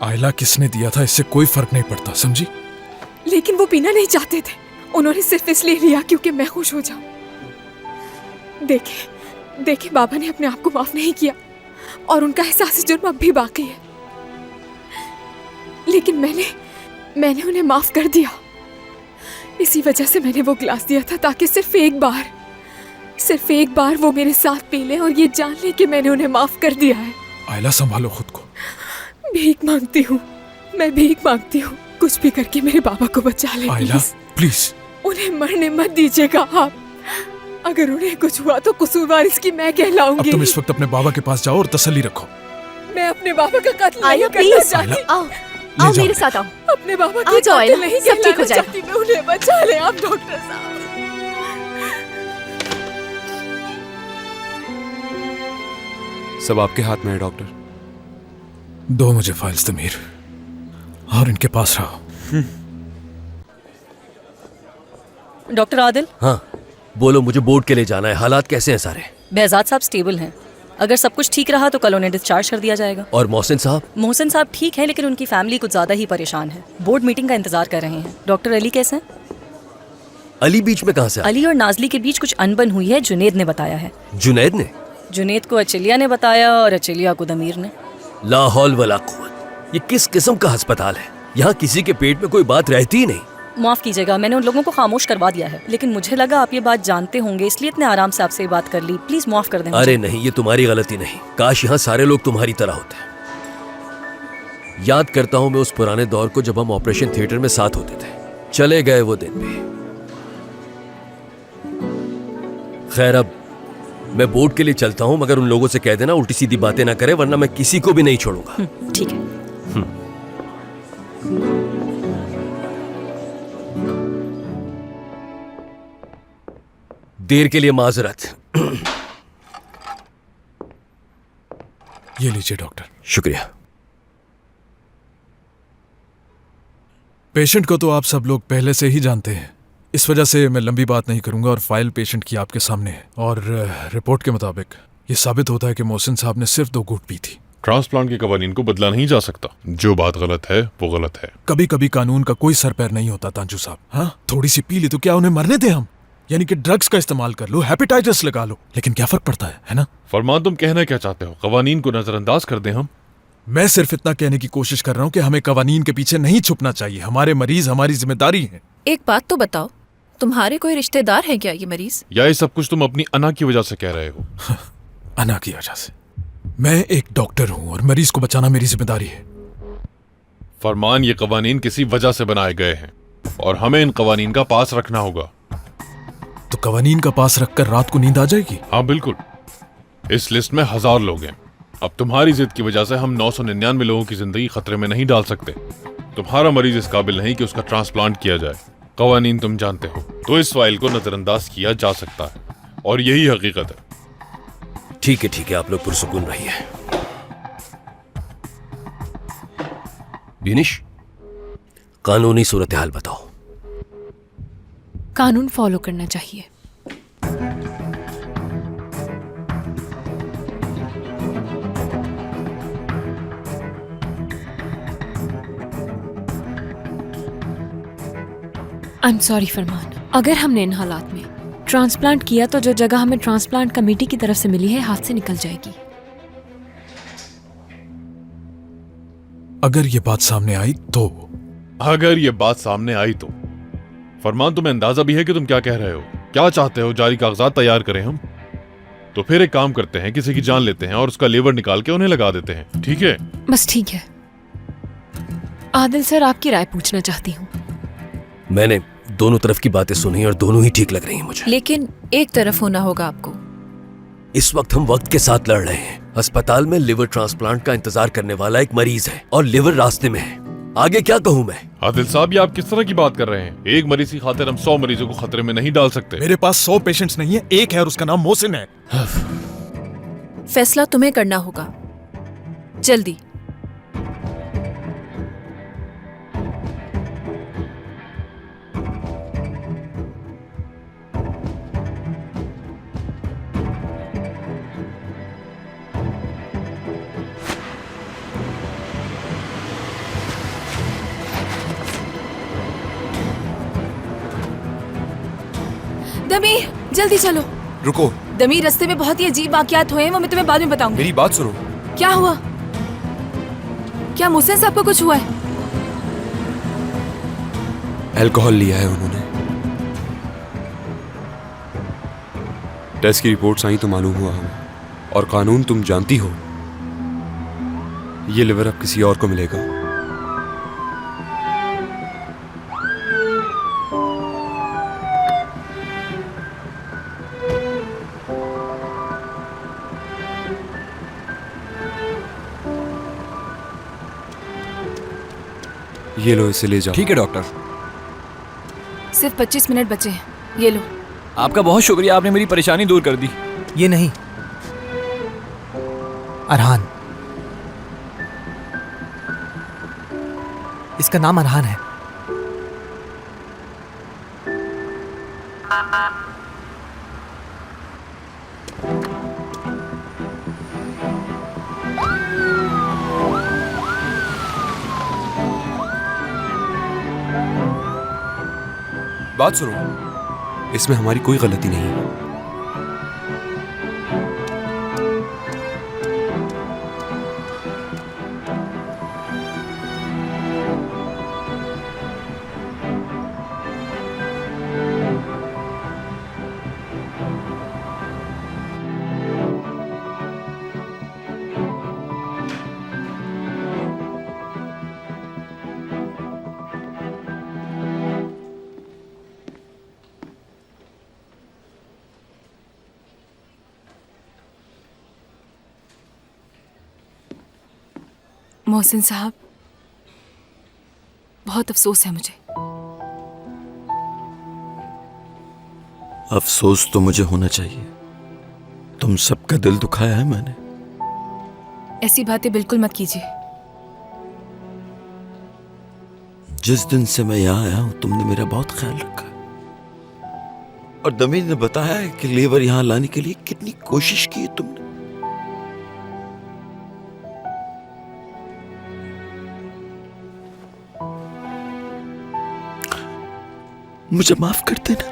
आयला, किसने दिया था इससे कोई फर्क नहीं पड़ता, समझी? लेकिन वो पीना नहीं चाहते थे। उन्होंने सिर्फ इसलिए लिया क्योंकि मैं खुश हो जाऊं। देखे बाबा ने अपने आप को माफ नहीं किया और उनका एहसास जुर्म अब भी बाकी है। लेकिन मैंने उन्हें माफ कर दिया। इसी वजह से मैंने वो ग्लास दिया था, ताकि सिर्फ एक बार वो मेरे साथ पी ले और ये जान ले कि मैंने उन्हें माफ कर दिया है। आयला, संभालो खुद को। भीख मांगती हूँ, मैं भीख मांगती हूँ। कुछ भी करके मेरे बाबा को बचा ले। आयला प्लीज। उन्हें मरने मत दीजिएगा आप। अगर उन्हें कुछ हुआ तो कसूरवार इसकी मैं कहलाऊंगी। अब तुम इस वक्त अपने बाबा के पास जाओ और तसल्ली रखो। मैं अपने बाबा का कत्ल नहीं करना प्लीज चाहती। आओ मेरे साथ आओ। अपने बाबा आ की जाओ, कत्ल आयला, नहीं सब ठीक हो कहलाना जाएगा। चाहती मैं। उन्हें बचा ले आप डॉक्टर साहब। सब आपके हाथ में है डॉक्टर। दो मुझे फाइल्स तमीर, और इनके पास रहो। डॉक्टर आदिल। हाँ बोलो, मुझे बोर्ड के लिए जाना है। हालात कैसे हैं सारे? behzad साहब स्टेबल हैं। अगर सब कुछ ठीक रहा तो कल उन्हें डिस्चार्ज कर दिया जाएगा। और मोहसिन साहब? मोहसिन साहब ठीक है, लेकिन उनकी फैमिली कुछ ज़्यादा ही परेशान है। बोर्ड मीटिंग का इंतजार कर रहे हैं। डॉक्टर अली कैसे हैं? अली बीच में कहाँ से? अली और नाजली के बीच कुछ अनबन हुई है, जुनेद ने बताया है। जुनैद ने? जुनेद को अचलिया ने बताया और अचलिया को दमीर ने। ला हौल वला कुव्वत। ये किस किस्म का अस्पताल है? यहाँ किसी के पेट में कोई बात रहती ही नहीं। माफ़ कीजिएगा, मैंने उन लोगों को खामोश करवा दिया है, लेकिन मुझे लगा आप ये बात जानते होंगे, इसलिए इतने आराम से आपसे ये बात कर ली। प्लीज माफ कर दें मुझे। अरे नहीं, ये तुम्हारी गलती नहीं। काश यहाँ सारे लोग तुम्हारी तरह होते। याद करता हूँ मैं उस पुराने दौर को जब हम ऑपरेशन थिएटर में साथ होते थे। चले गए वो दिन भी। खैर, अब मैं बोर्ड के लिए चलता हूँ, मगर उन लोगों से कह देना उल्टी सीधी बातें ना करे, वरना मैं किसी को भी नहीं छोड़ूंगा। ठीक है। देर के लिए माजरत। ये लीजिए डॉक्टर। शुक्रिया। पेशेंट को तो आप सब लोग पहले से ही जानते हैं, इस वजह से मैं लंबी बात नहीं करूंगा और फाइल पेशेंट की आपके सामने है। और रिपोर्ट के मुताबिक ये साबित होता है कि मोहसिन साहब ने सिर्फ 2 घूंट पी थी। ट्रांसप्लांट के कवानीन को बदला नहीं जा सकता। जो बात गलत है वो गलत है। कभी कभी कानून का कोई सर पैर नहीं होता तांजू साहब। हाँ, थोड़ी सी पी ली तो क्या उन्हें मरने दें हम? यानी कि ड्रग्स का इस्तेमाल कर लो, हेपेटाइटिस लगा लो, लेकिन क्या फर्क पड़ता है ना? फरमान, तुम कहना क्या चाहते हो? कवानीन को नजरअंदाज कर दें हम? मैं सिर्फ इतना कहने की कोशिश कर रहा हूँ कि हमें कवानीन के पीछे नहीं छुपना चाहिए। हमारे मरीज हमारी जिम्मेदारी है। एक बात तो बताओ, तुम्हारे कोई रिश्तेदार है क्या ये मरीज? या ये सब कुछ तुम अपनी अना की वजह से कह रहे हो? अना की वजह से? मैं एक डॉक्टर हूँ और मरीज को बचाना मेरी जिम्मेदारी है। फरमान, ये कवानीन किसी वजह से बनाए गए हैं और हमें इन कवानीन का पास रखना होगा। तो कवानीन का पास रखकर रात को नींद आ जाएगी? हाँ बिल्कुल। इस लिस्ट में 1000 लोग हैं। अब तुम्हारी जिद की वजह से हम 999 लोगों की जिंदगी खतरे में नहीं डाल सकते। तुम्हारा मरीज इस काबिल नहीं कि उसका ट्रांसप्लांट किया जाए। कवानीन तुम जानते हो, तो इस फाइल को नजरअंदाज किया जा सकता है और यही हकीकत है। ठीक है, आप लोग पुरसुकून रहिए। यूनिश, कानूनी सूरत हाल बताओ। कानून फॉलो करना चाहिए। आई एम सॉरी फरमान, अगर हमने इन हालात में ट्रांसप्लांट किया तो जो जगह हमें ट्रांसप्लांट कमेटी की तरफ से मिली है हाथ से निकल जाएगी। अगर ये बात सामने आई तो? अगर ये बात सामने आई तो फरमान, तुम्हें अंदाजा भी है कि तुम क्या कह रहे हो? क्या चाहते हो? जारी कागजात तैयार करें हम? तो फिर एक काम करते हैं, किसी की जान लेते हैं और उसका लेवर निकाल के उन्हें लगा देते हैं, ठीक है? बस ठीक है। आदिल सर, आपकी राय पूछना चाहती हूँ। मैंने दोनों तरफ की बातें सुनी और दोनों ही ठीक लग रही हैं मुझे। लेकिन एक तरफ होना होगा आपको। इस वक्त हम वक्त के साथ लड़ रहे हैं। अस्पताल में लिवर ट्रांसप्लांट का इंतजार करने वाला एक मरीज है और लिवर रास्ते में है। आगे क्या कहूँ मैं? आदिल साहब, ये आप किस तरह की बात कर रहे हैं? एक मरीज की खातिर हम 100 मरीजों को खतरे में नहीं डाल सकते। मेरे पास 100 पेशेंट्स नहीं है, एक है और उसका नाम मोहसिन है। फैसला तुम्हें करना होगा, जल्दी। दमीर, जल्दी चलो। रुको, दमीर, रास्ते में बहुत ही अजीब वाकयात हुए हैं, वो मैं तुम्हें बाद में बताऊंगी। मेरी बात सुनो। क्या हुआ? क्या मोहसिन साहब को कुछ हुआ है? अल्कोहल लिया है उन्होंने। टेस्ट की रिपोर्ट्स आई तो मालूम हुआ हमें। और कानून तुम जानती हो, ये लिवर अब किसी और को मिलेगा। ये लो, इसे ले जाओ। ठीक है डॉक्टर। सिर्फ 25 मिनट बचे हैं, ये लो। आपका बहुत शुक्रिया, आपने मेरी परेशानी दूर कर दी। ये नहीं, अरहान। इसका नाम अरहान है। बात सुनो, इसमें हमारी कोई गलती नहीं है। मोहसिन साहब, बहुत अफसोस है मुझे। अफसोस तो मुझे होना चाहिए। तुम सबका दिल दुखाया है मैंने। ऐसी बातें बिल्कुल मत कीजिए। जिस दिन से मैं यहाँ आया हूं, तुमने मेरा बहुत ख्याल रखा। और दमीर ने बताया है कि लेबर यहाँ लाने के लिए कितनी कोशिश की है तुमने। मुझे माफ कर देना।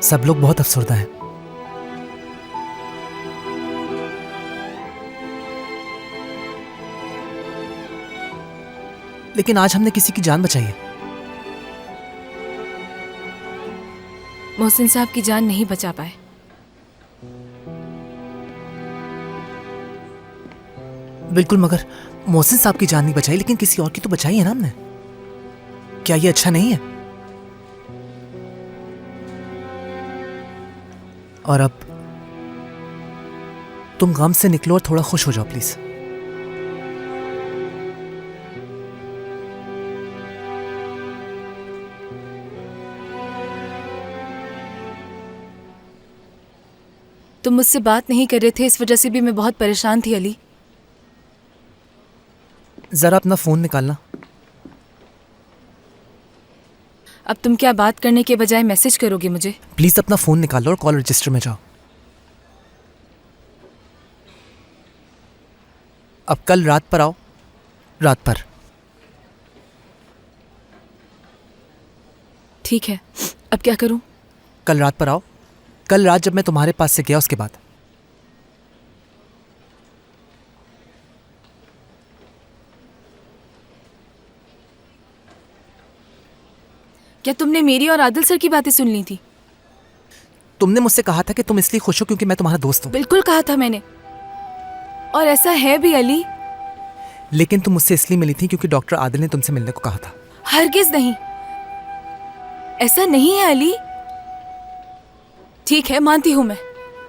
सब लोग बहुत अफसरदा हैं। लेकिन आज हमने किसी की जान बचाई है। मोहसिन साहब की जान नहीं बचा पाए। बिल्कुल, मगर मोहसिन साहब की जान नहीं बचाई, लेकिन किसी और की तो बचाई है ना हमने। क्या ये अच्छा नहीं है? और अब तुम गम से निकलो और थोड़ा खुश हो जाओ प्लीज। तुम मुझसे बात नहीं कर रहे थे, इस वजह से भी मैं बहुत परेशान थी अली। जरा अपना फोन निकालना। अब तुम क्या बात करने के बजाय मैसेज करोगे मुझे? प्लीज अपना फोन निकालो और कॉल रजिस्टर में जाओ। अब कल रात पर आओ, रात पर। ठीक है, अब क्या करूं? कल रात पर आओ, कल रात जब मैं तुम्हारे पास से गया उसके बाद। क्या तुमने मेरी और आदिल सर की बातें सुन ली थी? तुमने मुझसे कहा था कि तुम इसलिए खुश हो क्योंकि मैं तुम्हारा दोस्त हूं। बिल्कुल कहा था मैंने, और ऐसा है भी अली। लेकिन तुम मुझसे इसलिए मिली थी क्योंकि डॉक्टर आदिल ने तुमसे मिलने को कहा था। हरगिज नहीं, ऐसा नहीं है अली। ठीक है, मानती हूं मैं,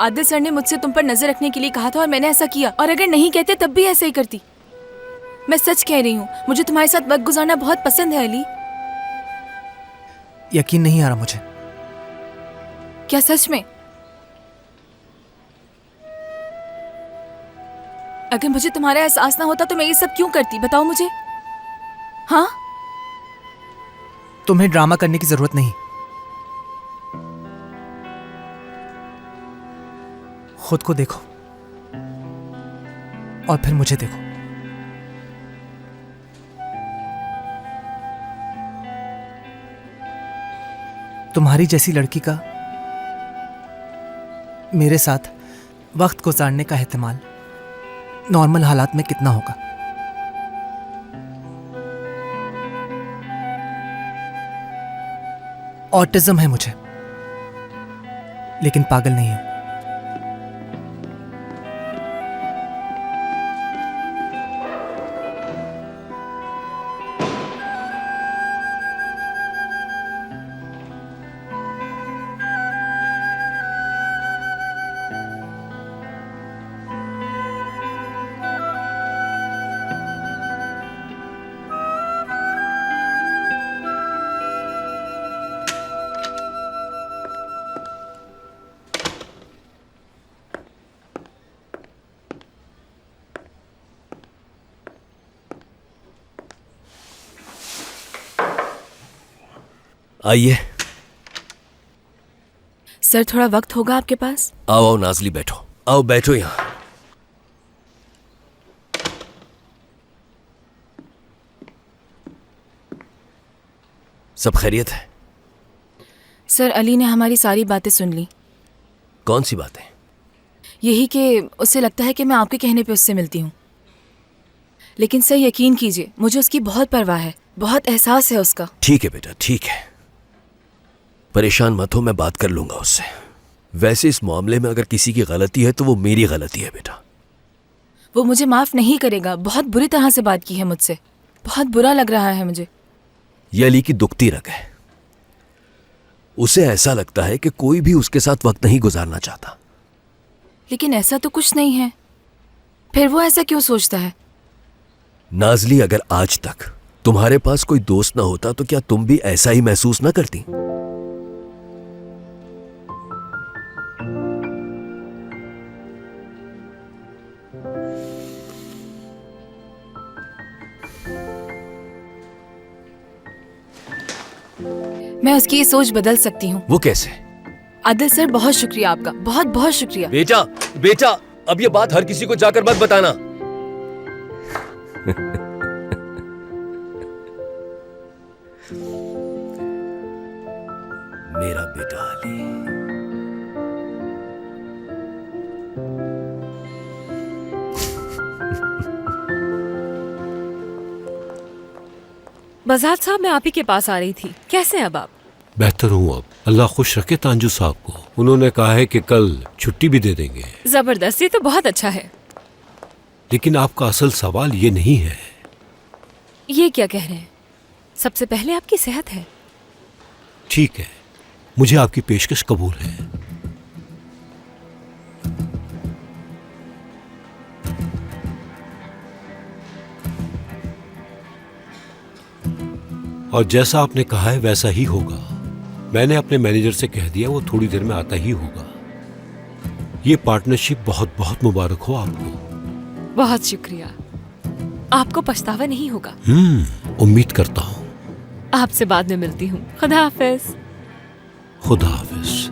आदिल सर ने मुझसे तुम पर नजर रखने के लिए कहा था और मैंने ऐसा किया, और अगर नहीं कहते तब भी ऐसा ही करती। मैं सच कह रही हूं, मुझे तुम्हारे साथ वक्त गुजारना बहुत पसंद है अली। यकीन नहीं आ रहा मुझे। क्या सच में? अगर मुझे तुम्हारा एहसास ना होता तो मैं ये सब क्यों करती, बताओ मुझे। हाँ, तुम्हें ड्रामा करने की जरूरत नहीं। खुद को देखो और फिर मुझे देखो। तुम्हारी जैसी लड़की का मेरे साथ वक्त गुजारने का एहतिमाल नॉर्मल हालात में कितना होगा? ऑटिज्म है मुझे, लेकिन पागल नहीं हूं। आइए। सर थोड़ा वक्त होगा आपके पास? आओ आओ नाजली, बैठो। आओ बैठो यहां। सब खैरियत है? सर अली ने हमारी सारी बातें सुन ली। कौन सी बातें? यही कि उसे लगता है कि मैं आपके कहने पे उससे मिलती हूँ, लेकिन सर यकीन कीजिए मुझे उसकी बहुत परवाह है, बहुत एहसास है उसका। ठीक है बेटा, ठीक है, परेशान मत हो, मैं बात कर लूंगा उससे। वैसे इस मामले में अगर किसी की गलती है तो वो मेरी गलती है बेटा। वो मुझे माफ नहीं करेगा, बहुत बुरी तरह से बात की है मुझसे, बहुत बुरा लग रहा है मुझे। ये अली की दुखती रग है। उसे ऐसा लगता है कि कोई भी उसके साथ वक्त नहीं गुजारना चाहता। लेकिन ऐसा तो कुछ नहीं है, फिर वो ऐसा क्यों सोचता है? नाजली, अगर आज तक तुम्हारे पास कोई दोस्त ना होता तो क्या तुम भी ऐसा ही महसूस ना करती? मैं उसकी ये सोच बदल सकती हूँ। वो कैसे? आदिल सर बहुत शुक्रिया आपका, बहुत बहुत शुक्रिया। बेटा बेटा, अब ये बात हर किसी को जाकर मत बताना। मेरा बेटा अली। बजाज साहब, मैं आप ही के पास आ रही थी। कैसे हैं अब आप? बेहतर हूँ अब। अल्लाह खुश रखे तांजू साहब को। उन्होंने कहा है कि कल छुट्टी भी दे देंगे। जबरदस्त, ये तो बहुत अच्छा है। लेकिन आपका असल सवाल ये नहीं है। ये क्या कह रहे हैं? सबसे पहले आपकी सेहत है। ठीक है, मुझे आपकी पेशकश कबूल है। और जैसा आपने कहा है वैसा ही होगा। मैंने अपने मैनेजर से कह दिया, वो थोड़ी देर में आता ही होगा। ये पार्टनरशिप बहुत बहुत मुबारक हो आपको। बहुत शुक्रिया। आपको पछतावा नहीं होगा। उम्मीद करता हूँ। आपसे बाद में मिलती हूँ। खुदा हाफिज। खुदा हाफिज।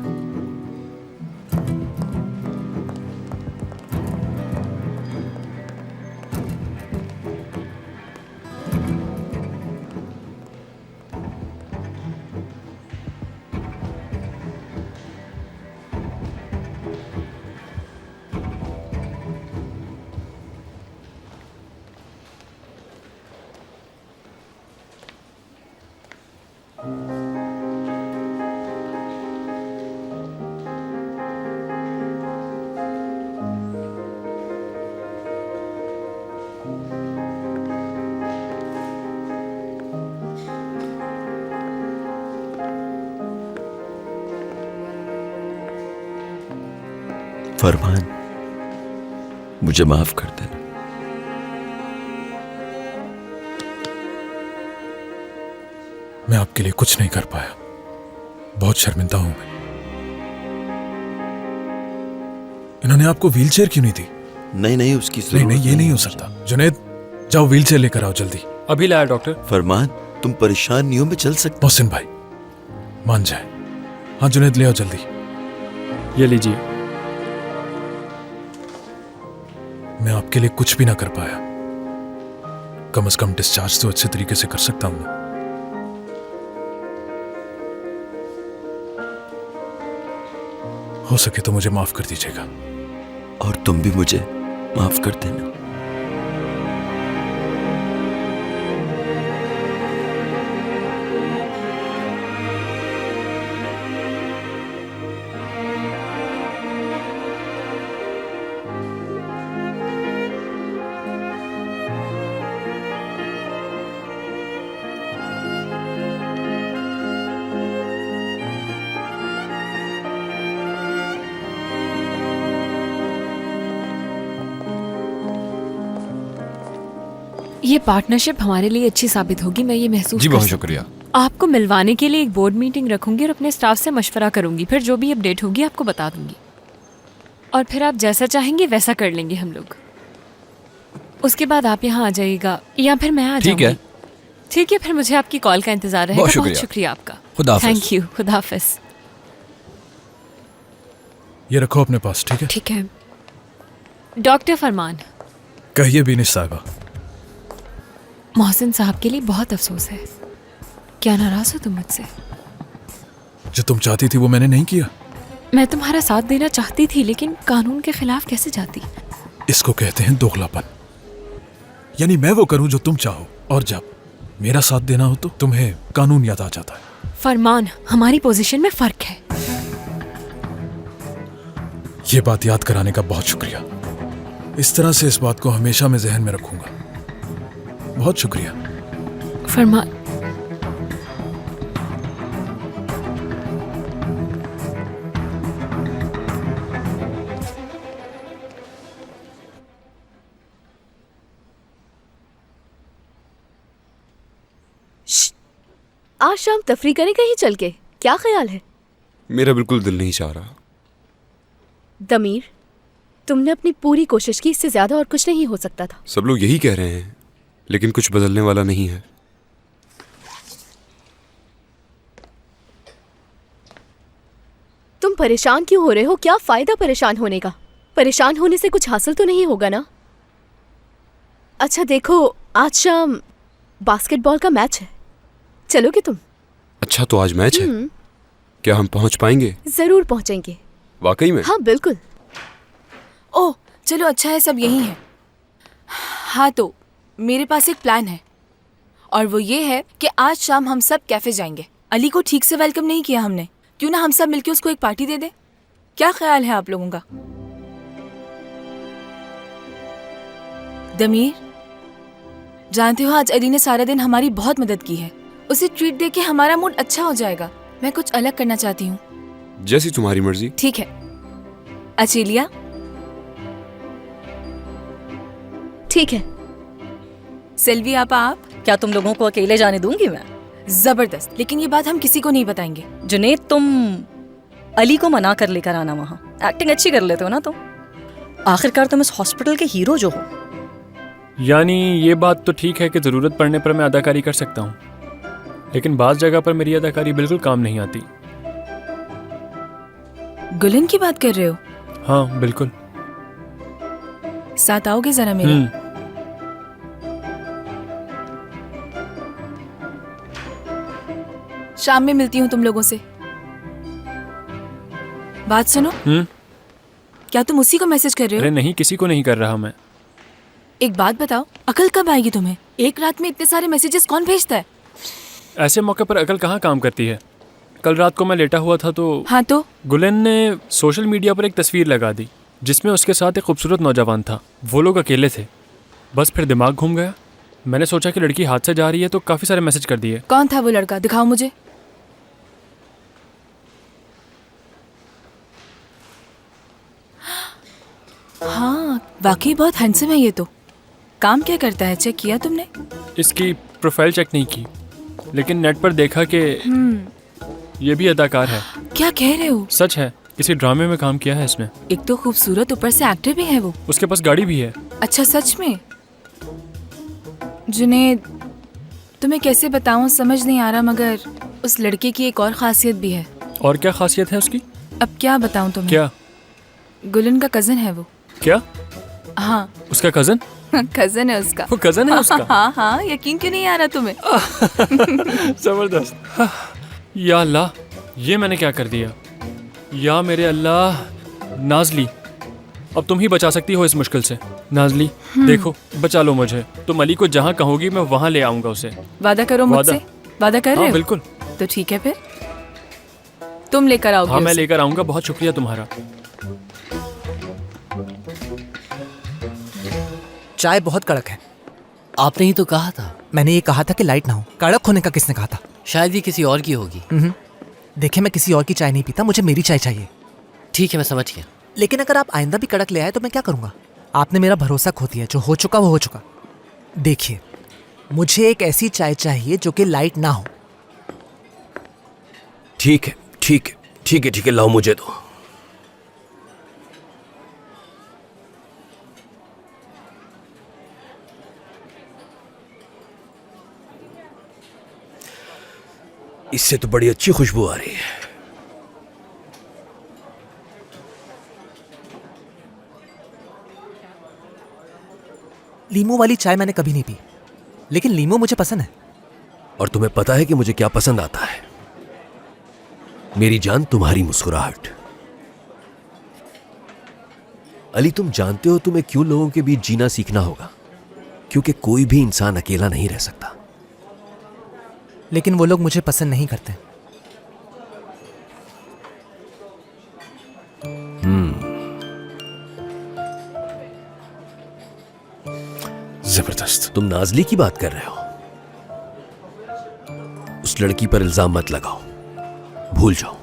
फरमान, मुझे माफ कर देना। मैं आपके लिए कुछ नहीं कर पाया। बहुत शर्मिंदा हूं मैं। इन्होंने आपको व्हीलचेयर क्यों नहीं दी? नहीं, उसकी नहीं, ये नहीं हो सकता। जुनैद, जाओ व्हीलचेयर लेकर आओ जल्दी। अभी लाया डॉक्टर। फरमान, तुम परेशान नहीं हो? मैं चल सकता। मोहसिन भाई मान जाए। हाँ जुनैद, ले आओ जल्दी। ये लीजिए। मैं आपके लिए कुछ भी ना कर पाया। कम से कम डिस्चार्ज तो अच्छे तरीके से कर सकता हूं ना। हो सके तो मुझे माफ कर दीजिएगा। और तुम भी मुझे माफ कर देना। ये पार्टनरशिप हमारे लिए अच्छी साबित होगी। मैं ये महसूस जी बहुत शुक्रिया। आपको मिलवाने के लिए एक बोर्ड मीटिंग रखूंगी और अपने स्टाफ से मशवरा करूंगी। फिर जो भी अपडेट होगी आपको बता दूंगी। और फिर आप जैसा चाहेंगे वैसा कर लेंगे हम लोग। उसके बाद आप यहाँ आ जाइएगा या फिर मैं आ जाऊंगी। ठीक है, फिर मुझे आपकी कॉल का इंतजार रहेगा। बहुत शुक्रिया आपका। खुदा हाफिज। Thank you. खुदा हाफिज। ये रखो अपने पास। ठीक है। ठीक है। डॉक्टर फरमान, कहिए बीनिश साहिबा। मोहसिन साहब के लिए बहुत अफसोस है। क्या नाराज हो तुम मुझसे? जो तुम चाहती थी वो मैंने नहीं किया। मैं तुम्हारा साथ देना चाहती थी, लेकिन कानून के खिलाफ कैसे जाती? इसको कहते हैं दोगलापन। यानी मैं वो करूं जो तुम चाहो, और जब मेरा साथ देना हो तो तुम्हें कानून याद आ जाता है। फरमान, हमारी पोजीशन में फर्क है। ये बात याद कराने का बहुत शुक्रिया। इस तरह से इस बात को हमेशा मैं जहन में रखूंगा। बहुत शुक्रिया। फरमान, आज शाम तफरी करें कहीं चल के, क्या ख्याल है? मेरा बिल्कुल दिल नहीं चाह रहा। दमीर, तुमने अपनी पूरी कोशिश की, इससे ज्यादा और कुछ नहीं हो सकता था। सब लोग यही कह रहे हैं, लेकिन कुछ बदलने वाला नहीं है। तुम परेशान क्यों हो रहे हो? क्या फायदा परेशान होने का? परेशान होने से कुछ हासिल तो नहीं होगा ना। अच्छा देखो, आज शाम बास्केटबॉल का मैच है, चलोगे तुम? अच्छा, तो आज मैच है? क्या हम पहुंच पाएंगे? जरूर पहुंचेंगे। वाकई में? हाँ बिल्कुल। ओह चलो, अच्छा है सब यहीं है। हाँ तो मेरे पास एक प्लान है और वो ये है कि आज शाम हम सब कैफे जाएंगे। अली को ठीक से वेलकम नहीं किया हमने, क्यों ना हम सब मिलके उसको एक पार्टी दे दें? क्या ख्याल है आप लोगों का? दमीर, जानते हो आज अली ने सारा दिन हमारी बहुत मदद की है। उसे ट्रीट दे के हमारा मूड अच्छा हो जाएगा। मैं कुछ अलग करना चाहती हूँ। जैसी तुम्हारी मर्जी। ठीक है। अचेलिया? ठीक है। सेल्वी आप? क्या तुम लोगों को अकेले जाने दूंगी मैं? जबरदस्त, लेकिन ये बात हम किसी को नहीं बताएंगे। जुनेद, तुम अली को मना कर लेकर आना वहाँ। एक्टिंग अच्छी कर लेते हो ना तुम। आखिरकार तुम इस हॉस्पिटल के हीरो जो हो। यानी ये बात तो ठीक है कि ज़रूरत पड़ने पर मैं अदाकारी कर सकता हूँ, लेकिन बाज़ जगह पर मेरी अदाकारी बिल्कुल काम नहीं आती। गुलन की बात कर रहे हो? हाँ बिल्कुल। साथ आओगे जरा मेरे? शाम में मिलती हूँ तुम लोगों से। बात सुनो। क्या तुम उसी को मैसेज कर रहे हो? अरे नहीं, किसी को नहीं कर रहा मैं। एक बात बताओ, अकल कब आएगी तुम्हें? एक रात में इतने सारे मैसेजेस कौन भेजता है? ऐसे मौके पर अकल कहाँ काम करती है। कल रात को मैं लेटा हुआ था तो हाँ तो गुलन ने सोशल मीडिया पर एक तस्वीर लगा दी जिसमें उसके साथ एक खूबसूरत नौजवान था। वो लोग अकेले थे। बस फिर दिमाग घूम गया। मैंने सोचा कि लड़की हाथ से जा रही है तो काफ़ी सारे मैसेज कर दिए। कौन था वो लड़का? दिखाओ मुझे। हाँ वाकई बहुत हैंडसम है ये तो। काम क्या करता है, चेक किया तुमने? इसकी प्रोफाइल चेक नहीं की, लेकिन नेट पर देखा कि ये भी अदाकार है। क्या कह रहे हो? सच है, किसी ड्रामे में काम किया है इसने। एक तो खूबसूरत, ऊपर से एक्टर भी है वो। उसके पास गाड़ी भी है। अच्छा सच में? जुनेद, तुम्हें कैसे बताऊं समझ नहीं आ रहा, मगर उस लड़के की एक और खासियत भी है। और क्या खासियत है उसकी? अब क्या बताऊं तुम्हें? क्या? गुलन का कजन है वो। क्या? हाँ। उसका कजन? कजन है उसका। वो कजन है उसका? हाँ हाँ, यकीन क्यों नहीं आ रहा तुम्हें? जबरदस्त। या अल्लाह, ये मैंने क्या कर दिया? या मेरे अल्लाह। नाजली, अब तुम ही बचा सकती हो इस मुश्किल से। नाजली देखो, बचा लो मुझे। तुम अली को जहाँ कहोगी मैं वहाँ ले आऊंगा उसे। वादा करो मुझसे। वादा कर रहे हो? बिल्कुल। तो ठीक है, फिर तुम लेकर आओगे? हाँ मैं लेकर आऊंगा। बहुत शुक्रिया तुम्हारा। चाय बहुत कड़क है। आपने ही तो कहा था। मैंने ये कहा था कि लाइट ना हो। कड़क होने का किसने कहा था? शायद ये किसी और की होगी। देखिए, मैं किसी और की चाय नहीं पीता, मुझे मेरी चाय चाहिए। ठीक है, मैं समझ गया। लेकिन अगर आप आइंदा भी कड़क ले आए तो मैं क्या करूंगा? आपने मेरा भरोसा खो दिया। जो हो चुका वो हो चुका। देखिए, मुझे एक ऐसी चाय चाहिए जो कि लाइट ना हो। ठीक है ठीक है ठीक है ठीक है, लाओ मुझे दो। इससे तो बड़ी अच्छी खुशबू आ रही है। लीमू वाली चाय मैंने कभी नहीं पी, लेकिन लीमू मुझे पसंद है। और तुम्हें पता है कि मुझे क्या पसंद आता है? मेरी जान, तुम्हारी मुस्कुराहट। अली, तुम जानते हो तुम्हें क्यों लोगों के बीच जीना सीखना होगा? क्योंकि कोई भी इंसान अकेला नहीं रह सकता। लेकिन वो लोग मुझे पसंद नहीं करते। जबरदस्त। तुम नाजली की बात कर रहे हो? उस लड़की पर इल्जाम मत लगाओ, भूल जाओ।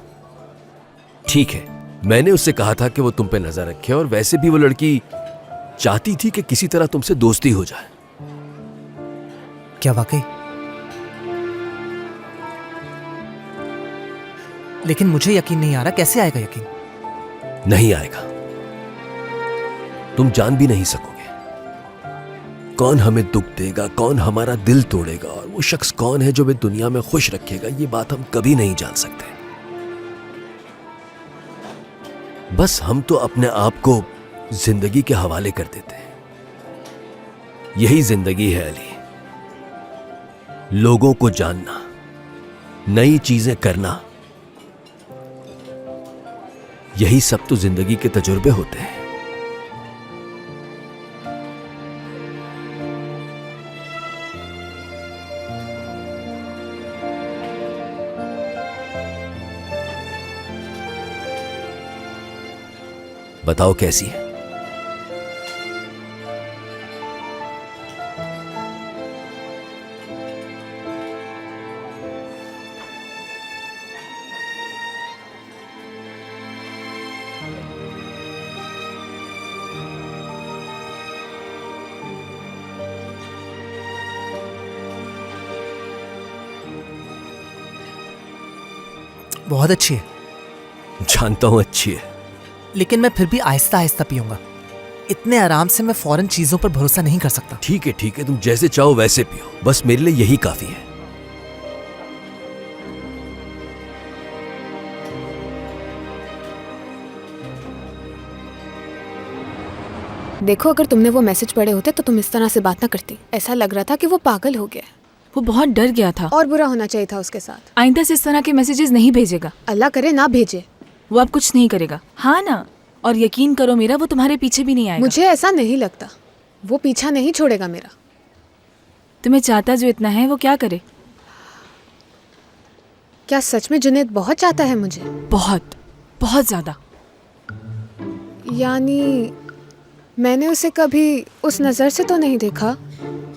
ठीक है, मैंने उससे कहा था कि वो तुम पे नजर रखे, और वैसे भी वो लड़की चाहती थी कि किसी तरह तुमसे दोस्ती हो जाए। क्या वाकई? लेकिन मुझे यकीन नहीं आ रहा। कैसे आएगा यकीन? नहीं आएगा। तुम जान भी नहीं सकोगे कौन हमें दुख देगा, कौन हमारा दिल तोड़ेगा, और वो शख्स कौन है जो हमें दुनिया में खुश रखेगा। ये बात हम कभी नहीं जान सकते। बस हम तो अपने आप को जिंदगी के हवाले कर देते हैं। यही जिंदगी है अली। लोगों को जानना, नई चीजें करना, यही सब तो जिंदगी के तजुर्बे होते हैं। बताओ कैसी है? बहुत अच्छी है। जानता हूँ अच्छी है, लेकिन मैं फिर भी आहिस्ता आहिस्ता पीऊंगा। इतने आराम से मैं फौरन चीजों पर भरोसा नहीं कर सकता। ठीक है, तुम जैसे चाहो वैसे पियो, बस मेरे लिए यही काफी है। देखो, अगर तुमने वो मैसेज पढ़े होते तो तुम इस तरह से बात ना करती। ऐसा लग रहा था कि वो पागल हो गया। वो बहुत डर गया था। और बुरा होना चाहिए था उसके साथ। आइंदा से इस तरह के मैसेजेस नहीं भेजेगा। अल्लाह करे ना भेजे। वो अब कुछ नहीं करेगा, हाँ ना? और यकीन करो मेरा, वो तुम्हारे पीछे भी नहीं आएगा। मुझे ऐसा नहीं लगता, वो पीछा नहीं छोड़ेगा मेरा। तुम्हें चाहता जो इतना है, वो क्या करे? क्या सच में जुनैद बहुत चाहता है मुझे? बहुत बहुत ज्यादा। यानी मैंने उसे कभी उस नजर से तो नहीं देखा।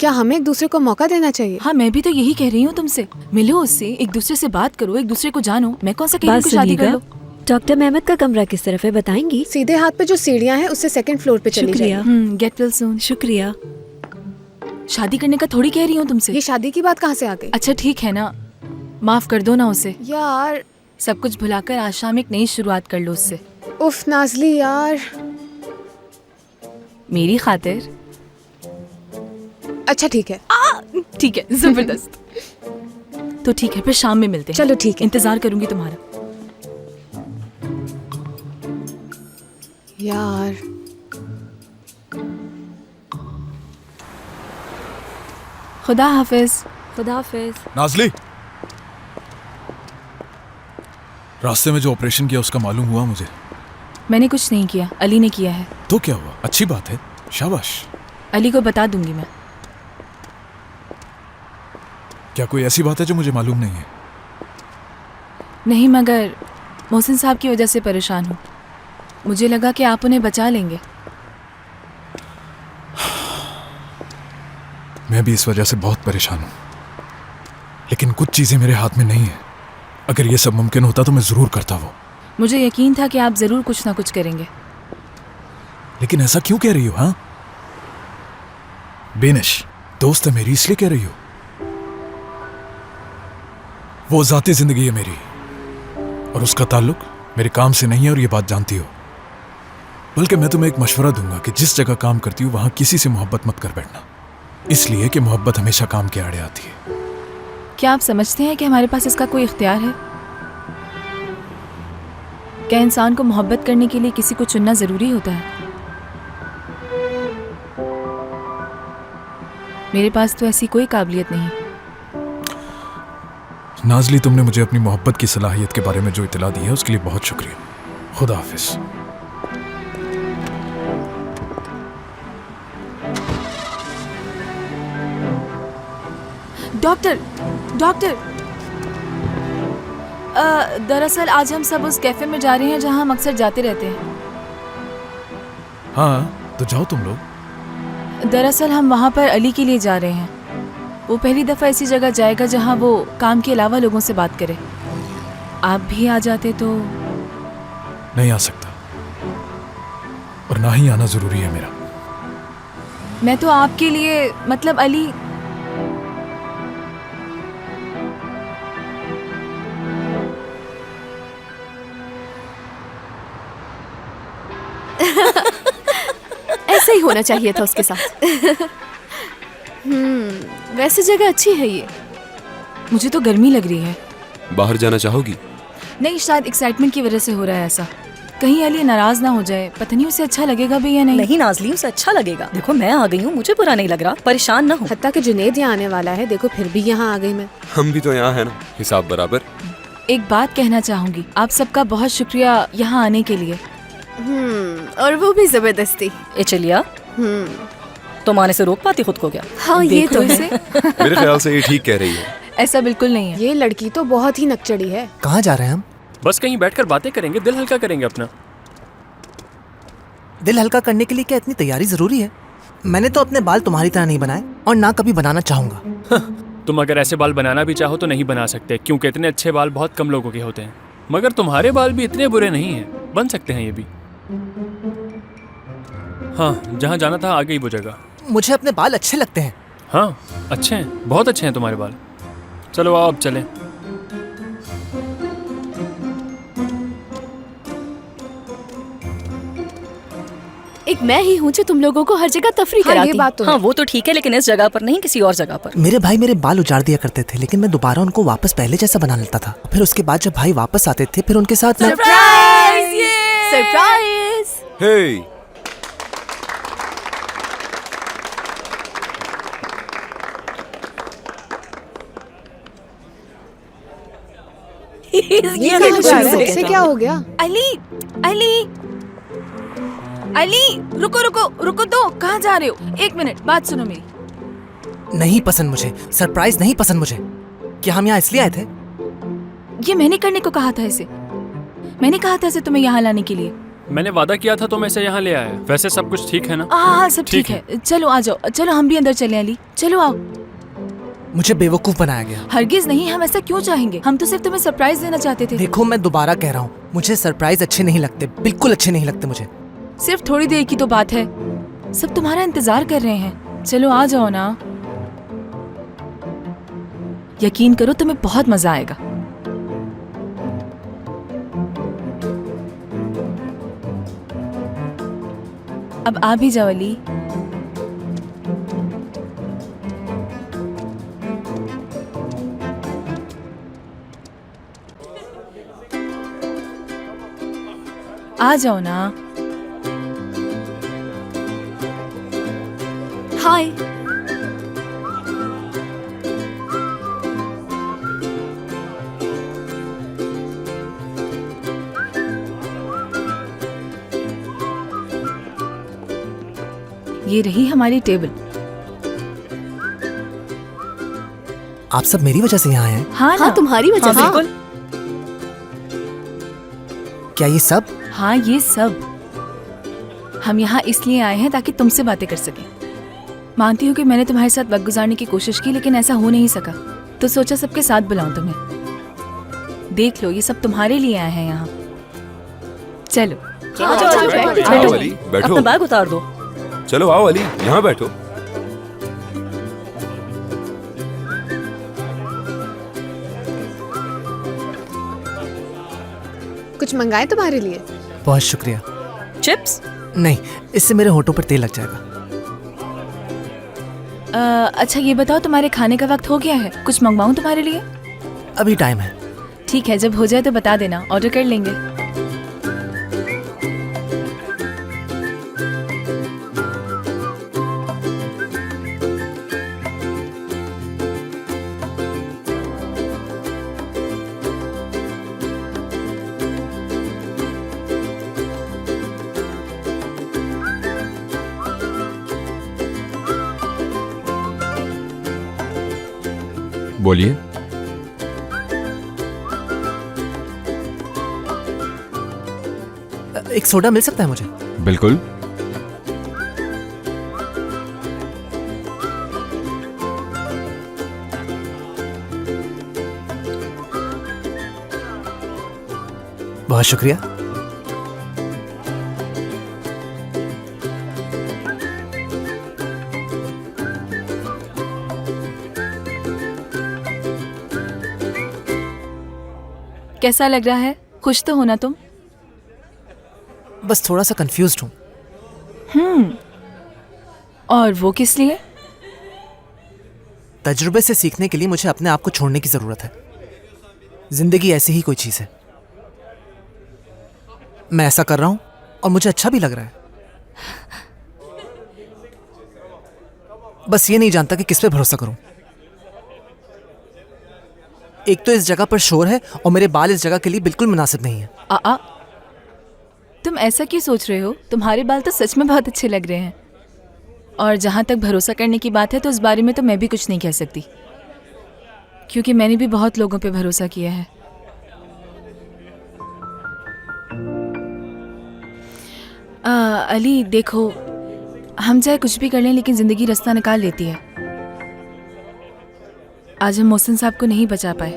क्या हमें एक दूसरे को मौका देना चाहिए? हाँ, मैं भी तो यही कह रही हूँ तुमसे। मिलो उससे, एक दूसरे से बात करो, एक दूसरे को जानो। मैं कौन सा कह रही हूँ कि शादी कर लो? डॉक्टर मेहमद का कमरा किस तरफ है, बताएंगी? सीधे हाथ पे जो सीढ़ियाँ हैं उससे सेकंड फ्लोर पे चली जाइए। Get well soon. शुक्रिया। शादी करने का थोड़ी कह रही हूँ तुमसे। ये शादी की बात कहाँ से आ गई? अच्छा ठीक है ना, माफ कर दो ना उसे। यार सब कुछ भुलाकर आज शाम एक नई शुरुआत कर लो उससे। उफ नाज़ली यार। मेरी खातिर। अच्छा ठीक है। ठीक है, जबरदस्त। तो ठीक है, फिर शाम में मिलते हैं। चलो ठीक है। इंतजार करूंगी तुम्हारा। यार खुदा हाफिज। खुदा हाफिज। नाज़ली, रास्ते में जो ऑपरेशन किया उसका मालूम हुआ मुझे। मैंने कुछ नहीं किया, अली ने किया है। तो क्या हुआ? अच्छी बात है, शाबाश। अली को बता दूंगी मैं। क्या कोई ऐसी बात है जो मुझे मालूम नहीं है? नहीं, मगर मोहसिन साहब की वजह से परेशान हूँ। मुझे लगा कि आप उन्हें बचा लेंगे। मैं भी इस वजह से बहुत परेशान हूँ, लेकिन कुछ चीजें मेरे हाथ में नहीं है। अगर ये सब मुमकिन होता तो मैं जरूर करता वो। मुझे यकीन था कि आप जरूर कुछ ना कुछ करेंगे। लेकिन ऐसा क्यों कह रही हो? हाँ, बेनिश दोस्त है मेरी, इसलिए कह रही हो? वो जाती जिंदगी है मेरी, और उसका ताल्लुक मेरे काम से नहीं है, और ये बात जानती हो। बल्कि मैं तुम्हें एक मशवरा दूंगा कि जिस जगह काम करती हो वहां किसी से मोहब्बत मत कर बैठना, इसलिए कि मोहब्बत हमेशा काम के आड़े आती है। क्या आप समझते हैं कि हमारे पास इसका कोई इख्तियार है? क्या इंसान को मोहब्बत करने के लिए किसी को चुनना जरूरी होता है? मेरे पास तो ऐसी कोई काबिलियत नहीं। नाज़ली, तुमने मुझे अपनी मोहब्बत की सलाहियत के बारे में जो इतला दी है उसके लिए बहुत शुक्रिया। खुदा हाफिज। डॉक्टर, डॉक्टर, दरअसल आज हम सब उस कैफे में जा रहे हैं जहां हम अक्सर जाते रहते हैं। हाँ, तो जाओ तुम लोग। दरअसल हम वहां पर अली के लिए जा रहे हैं। वो पहली दफ़ा ऐसी जगह जाएगा जहां वो काम के अलावा लोगों से बात करे। आप भी आ जाते तो। नहीं आ सकता, और ना ही आना जरूरी है मेरा। मैं तो आपके लिए, मतलब अली। ऐसा ही होना चाहिए था उसके साथ। वैसे जगह अच्छी है ये। मुझे तो गर्मी लग रही है। बाहर जाना चाहोगी? नहीं, शायद एक्साइटमेंट की वजह से हो रहा है ऐसा। कहीं अली नाराज ना हो जाए, पता नहीं उसे अच्छा लगेगा भी या नहीं। नहीं नाज़ली, उसे अच्छा लगेगा। देखो मैं आ गई हूँ, मुझे बुरा नहीं लग रहा, परेशान ना हो। हत्ता कि जुनैद यहाँ आने वाला है, देखो फिर भी यहाँ आ गई मैं। हम भी तो यहाँ है ना, हिसाब बराबर। एक बात कहना चाहूंगी, आप सबका बहुत शुक्रिया यहाँ आने के लिए। और वो भी जबरदस्ती। ए चलिया, तुम आने से रोक पाती खुद को क्या? हाँ, ये तो है। मेरे ख्याल से ये ठीक कह रही है। ऐसा बिल्कुल नहीं है। ये लड़की तो बहुत ही नकचड़ी है। कहाँ जा रहे हैं हम? बस कहीं बैठकर बातें करेंगे, दिल हल्का करेंगे अपना। दिल हल्का करने के लिए क्या इतनी तैयारी जरूरी है? मैंने तो अपने बाल तुम्हारी तरह नहीं बनाए और ना कभी बनाना चाहूंगा। तुम अगर ऐसे बाल बनाना भी चाहो तो नहीं बना सकते, क्योंकि इतने अच्छे बाल बहुत कम लोगों के होते हैं। मगर तुम्हारे बाल भी इतने बुरे नहीं हैं, बन सकते हैं ये भी। हाँ, जहाँ जाना था आ गई वो जगह। मुझे अपने बाल अच्छे लगते हैं। हाँ अच्छे हैं, बहुत अच्छे हैं तुम्हारे बाल। चलो आओ अब चलें। एक मैं ही हूँ जो तुम लोगों को हर जगह तफरी हाँ, कराती। ये बात तो हाँ, वो तो ठीक है, लेकिन इस जगह पर नहीं, किसी और जगह पर। मेरे भाई मेरे बाल उजाड़ दिया करते थे, लेकिन मैं दोबारा उनको वापस पहले जैसा बना लेता था। फिर उसके बाद जब भाई वापस आते थे, फिर उनके साथ मैं सरप्राइज। हे इससे क्या हो गया? अली अली अली, रुको रुको रुको, तो कहाँ जा रहे हो? एक मिनट, बात सुनो मेरी। नहीं पसंद मुझे सरप्राइज, नहीं पसंद मुझे। क्या हम यहाँ इसलिए आए थे? ये मैंने करने को कहा था इसे। मैंने कहा था इसे तुम्हें यहाँ लाने के लिए। मैंने वादा किया था तो मैं इसे यहाँ ले आया। वैसे सब कुछ ठीक है ना? हाँ सब ठीक है। चलो आ जाओ, चलो हम भी अंदर चले। अली चलो आओ। मुझे बेवकूफ बनाया गया। हरगिज नहीं, हम ऐसा क्यों चाहेंगे? हम तो सिर्फ तुम्हें सरप्राइज देना चाहते थे। देखो मैं दोबारा कह रहा हूँ, मुझे सरप्राइज अच्छे नहीं लगते, बिल्कुल अच्छे नहीं लगते मुझे। सिर्फ थोड़ी देर की तो बात है, सब तुम्हारा इंतजार कर रहे हैं। चलो आ जाओ ना, यकीन करो तुम्हें बहुत मजा आएगा। अब आ भी जाओ अली। आ जाओ ना। हाय। ये रही हमारी टेबल। आप सब मेरी वजह से यहाँ आए हैं? हाँ तुम्हारी वजह से। बिल्कुल। क्या ये सब? हाँ ये सब। हम यहाँ इसलिए आए हैं ताकि तुमसे बातें कर सकें। मानती हूँ कि मैंने तुम्हारे साथ वक्त गुजारने की कोशिश की, लेकिन ऐसा हो नहीं सका, तो सोचा सबके साथ बुलाऊं तुम्हें। देख लो, ये सब तुम्हारे लिए आए हैं यहाँ। चलो आओ अली, बैठो। अपना बैग उतार दो। चलो आओ अली, यहाँ बैठो। कुछ मंगाए तुम्हारे लिए? बहुत शुक्रिया। चिप्स? नहीं, इससे मेरे होठों पर तेल लग जाएगा। अच्छा ये बताओ, तुम्हारे खाने का वक्त हो गया है? कुछ मंगवाऊं तुम्हारे लिए? अभी टाइम है। ठीक है, जब हो जाए तो बता देना, ऑर्डर कर लेंगे। बोलिए। एक सोडा मिल सकता है मुझे? बिल्कुल। बहुत शुक्रिया। कैसा लग रहा है? खुश तो हो ना तुम? बस थोड़ा सा कंफ्यूज्ड हूँ। और वो किस लिए? तजुर्बे से सीखने के लिए मुझे अपने आप को छोड़ने की जरूरत है। जिंदगी ऐसी ही कोई चीज है। मैं ऐसा कर रहा हूं और मुझे अच्छा भी लग रहा है। बस ये नहीं जानता कि किस पे भरोसा करूं। एक तो इस जगह पर शोर है और मेरे बाल इस जगह के लिए बिल्कुल मुनासिब नहीं है। तुम ऐसा क्यों सोच रहे हो? तुम्हारे बाल तो सच में बहुत अच्छे लग रहे हैं। और जहां तक भरोसा करने की बात है, तो इस बारे में तो मैं भी कुछ नहीं कह सकती, क्योंकि मैंने भी बहुत लोगों पे भरोसा किया है। अली देखो, हम चाहे कुछ भी कर लें लेकिन जिंदगी रास्ता निकाल लेती है। आज हम मोहसिन साहब को नहीं बचा पाए,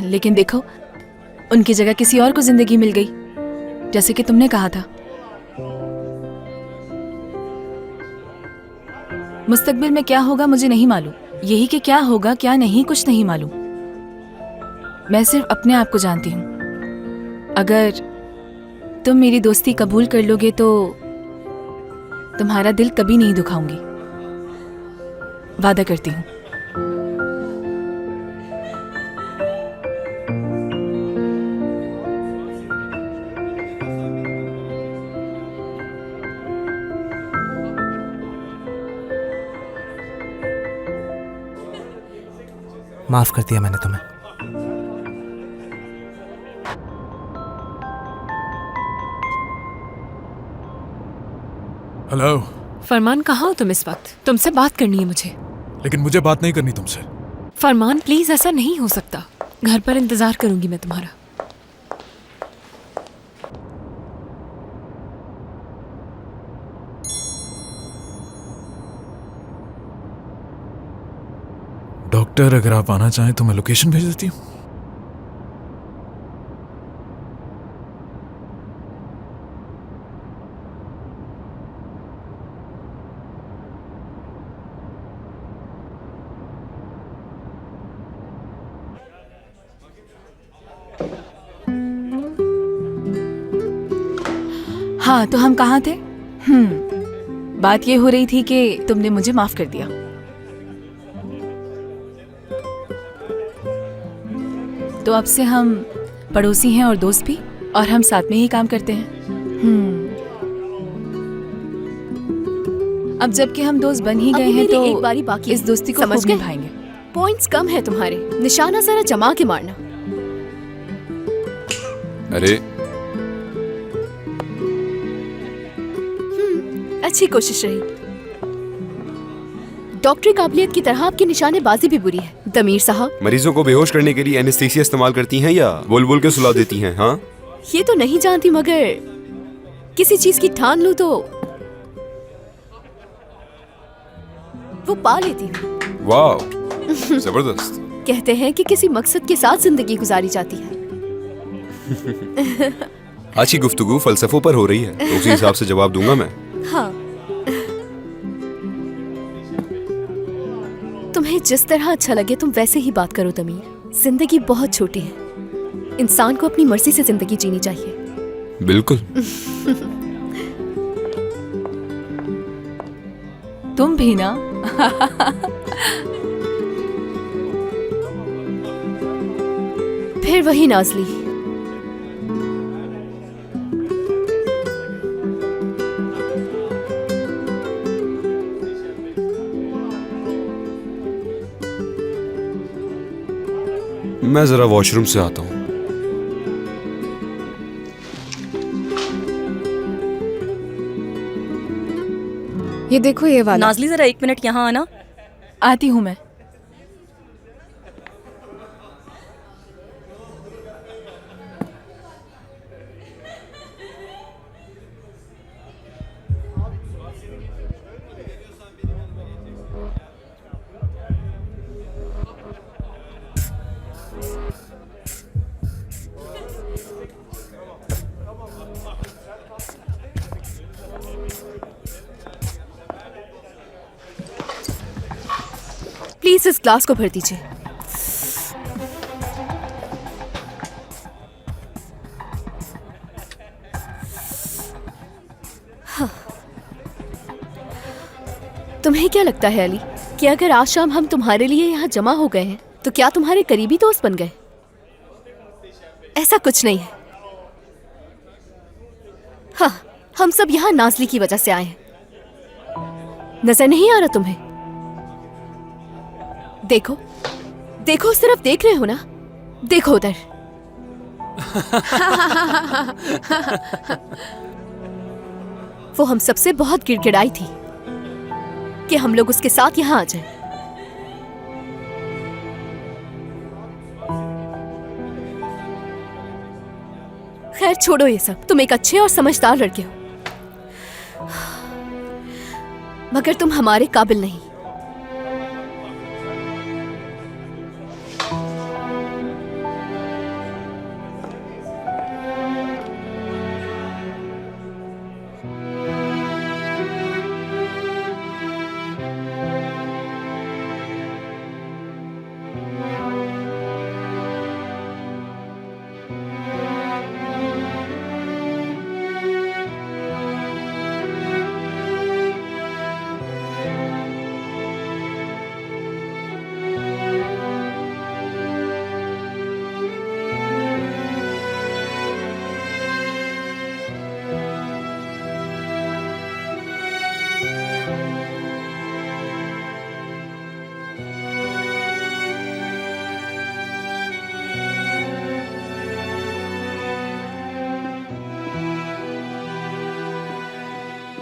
लेकिन देखो उनकी जगह किसी और को जिंदगी मिल गई, जैसे कि तुमने कहा था। मुस्तकबिल में क्या होगा मुझे नहीं मालूम, यही कि क्या होगा क्या नहीं कुछ नहीं मालूम। मैं सिर्फ अपने आप को जानती हूँ। अगर तुम मेरी दोस्ती कबूल कर लोगे तो तुम्हारा दिल कभी नहीं दुखाऊंगी, वादा करती हूँ। माफ कर दिया मैंने तुम्हें। हेलो फरमान, कहाँ हो तुम इस वक्त? तुमसे बात करनी है मुझे। लेकिन मुझे बात नहीं करनी तुमसे। फरमान प्लीज, ऐसा नहीं हो सकता। घर पर इंतजार करूंगी मैं तुम्हारा। डॉक्टर, अगर आप आना चाहें तो मैं लोकेशन भेज देती हूँ। हाँ, तो हम कहाँ थे? बात ये हो रही थी कि तुमने मुझे माफ कर दिया। तो अब से हम पड़ोसी हैं और दोस्त भी, और हम साथ में ही काम करते हैं। अब जबकि हम दोस्त बन ही गए हैं तो एक बारी बाकी इस दोस्ती को खूब निभाएंगे। पॉइंट्स कम है तुम्हारे, निशाना जरा जमा के मारना। अरे अच्छी कोशिश रही। डॉक्टरी काबिलियत की तरह आपकी निशानेबाजी भी बुरी है दमीर साहब। मरीजों को बेहोश करने के लिए एनेस्थीसिया इस्तेमाल करती हैं या बोल बोल के सुला देती हैं? हाँ, ये तो नहीं जानती, मगर किसी चीज की ठान लूं तो वो पा लेती हूँ। वाह, जबरदस्त। कहते हैं कि किसी मकसद के साथ जिंदगी गुजारी जाती है। आज की गुफ्तगू फलसफों पर हो रही है, तो उसी हिसाब से जवाब दूंगा मैं। हाँ, तुम्हें जिस तरह अच्छा लगे तुम वैसे ही बात करो दमीर। जिंदगी बहुत छोटी है, इंसान को अपनी मर्जी से जिंदगी जीनी चाहिए। बिल्कुल। तुम भी ना। फिर वही नाज़ली। मैं जरा वॉशरूम से आता हूँ। ये देखो ये वाला। नाज़ली जरा 1 मिनट यहाँ आना। आती हूँ मैं। प्लीज इस ग्लास को भर दीजिए। हाँ। तुम्हें क्या लगता है अली कि अगर आज शाम हम तुम्हारे लिए यहाँ जमा हो गए हैं तो क्या तुम्हारे करीबी दोस्त बन गए? ऐसा कुछ नहीं है। हाँ, हम सब यहाँ नाज़ली की वजह से आए हैं। नजर नहीं आ रहा तुम्हें? देखो देखो, सिर्फ देख रहे हो ना? देखो उधर। वो हम सबसे बहुत गिड़गिड़ाई थी कि हम लोग उसके साथ यहां आ जाएं। खैर छोड़ो ये सब, तुम एक अच्छे और समझदार लड़के हो। मगर तुम हमारे काबिल नहीं।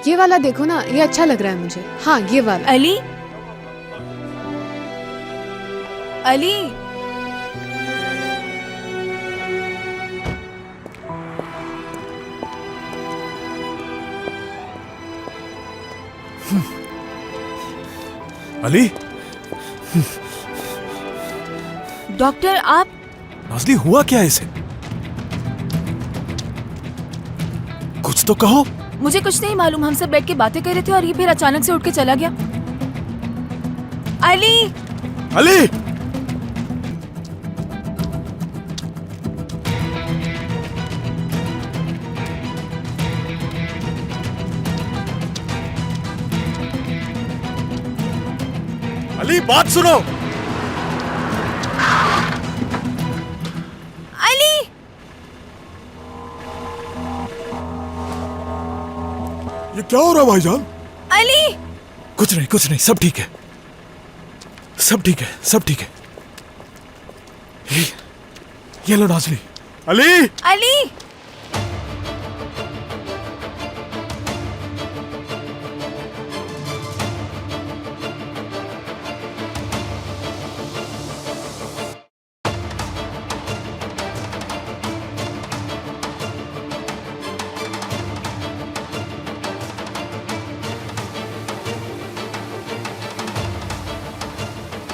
ये वाला देखो ना, ये अच्छा लग रहा है मुझे। हाँ ये वाला। अली, अली, अली, डॉक्टर आप। नाज़ली हुआ क्या इसे? कुछ तो कहो। मुझे कुछ नहीं मालूम, हम सब बैठ के बातें कर रहे थे और ये फिर अचानक से उठ के चला गया। अली, अली, अली बात सुनो। अली, ये क्या हो रहा है भाईजान? अली, कुछ नहीं, सब ठीक है, सब ठीक है, सब ठीक है। ये लो नाज़ली। अली, अली,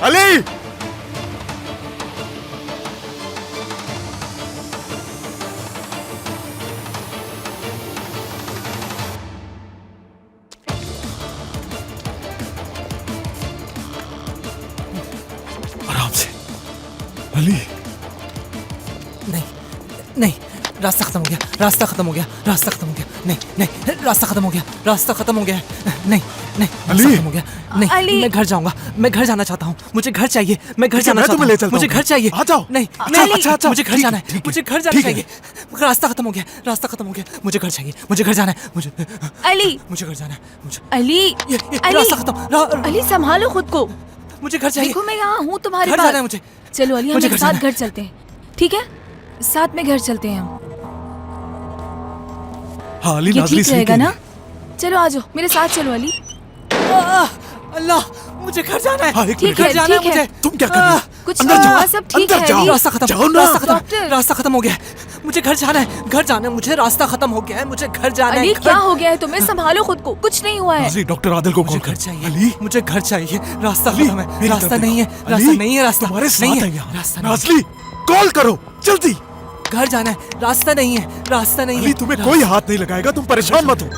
अली, आराम से। अली, नहीं, रास्ता खत्म हो गया, रास्ता खत्म हो गया, रास्ता खत्म हो गया। नहीं, रास्ता खत्म हो गया, रास्ता खत्म हो गया। नहीं, रास्ता खत्म हो गया। नहीं, अली। मैं घर जाऊंगा, मैं घर जाना चाहता हूँ, मुझे घर चाहिए, मैं घर जाना चाहता तुम्हें ले हूँ, चलता मुझे हूँ। घर चाहिए। आ जाओ। नहीं, अच्छा, मुझे घर जाना है, मुझे घर जाना चाहिए। रास्ता खत्म हो गया, रास्ता खत्म हो गया, मुझे घर चाहिए, मुझे घर जाना है, मुझे अली, घर जाना है, मुझे अली, रास्ता खत्म। अली संभालो खुद को। मुझे घर चाहिए। देखो मैं यहाँ हूँ तुम्हारे घर पास। जाना है मुझे। चलो अली, हम मुझे एक घर साथ जाना है। घर चलते हैं, ठीक है? साथ में घर चलते हैं हम। हाँ अली, ये नाज़ली ठीक सही रहेगा कह रही ना? चलो आ जाओ, मेरे साथ चलो अली। अल्लाह, मुझे घर जाना है। हाँ, एक ठीक मिनट, है, घर जाना है ठीक है। मुझे। तुम क्या कर रही हो? कुछ अंदर नहीं जाओ, हुआ, सब ठीक अंदर है जाओ। अली। रास्ता खत्म, जाओ ना। रास्ता खत्म, डॉक्टर। रास्ता खत्म हो गया है, मुझे घर जाना है, घर जाना है, मुझे रास्ता खत्म हो गया है, मुझे घर जाना है। अली घर- क्या हो गया है तुम्हें? संभालो खुद को, कुछ नहीं हुआ है। नाज़ली, डॉक्टर आदिल को मुझे कॉल घर कर। चाहिए, अली, मुझे घर चाहिए, रास्ता अली, खत्म है, मेरी रास्ता तरफ नहीं है, देखो। रास्ता अली, नहीं है, रास्ता तुम्हारे नहीं साथ है, है यहाँ। रास्ता नहीं नाज़ली, कॉल करो जल्दी। घर जाना है, रास्ता नहीं है, रास्ता नहीं अली, है। तुम्हें कोई हाथ नहीं लगाएगा, तुम परेशान मत हो।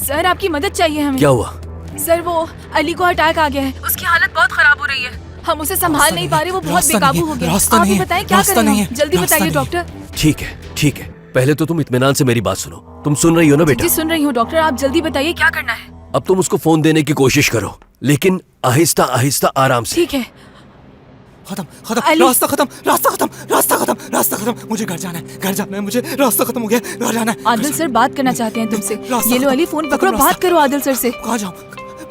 सर आपकी मदद चाहिए हमें। क्या हुआ? सर वो अली को अटैक आ गया है, उसकी हालत बहुत खराब हो रही है, हम उसे संभाल नहीं पा रहे, वो बहुत रास्ता बेकाबू नहीं हो है, गया। रास्ता आप नहीं ही है, बताएं क्या रास्ता करें नहीं हम? है, जल्दी रास्ता बताइए नहीं है। डॉक्टर। ठीक है, पहले तो तुम इत्मीनान से मेरी बात सुनो। तुम सुन रही हो ना बेटा? जी सुन रही हूँ डॉक्टर, आप जल्दी बताइए क्या करना है। अब तुम उसको फोन देने की कोशिश करो, लेकिन आहिस्ता आहिस्ता आराम से। ठीक है। खत्म, खत्म, अली। रास्ता खत्म, रास्ता खत्म, रास्ता खत्म, रास्ता खत्म, मुझे घर जाना है, घर जाना है, मुझे रास्ता खत्म हो गया, घर जाना है। आदिल सर बात करना चाहते हैं तुमसे। रास्ता ये लो खत्म, अली, फोन खत्म पकड़ो, रास्ता। बात करो आदिल सर से। कहाँ जाऊँ?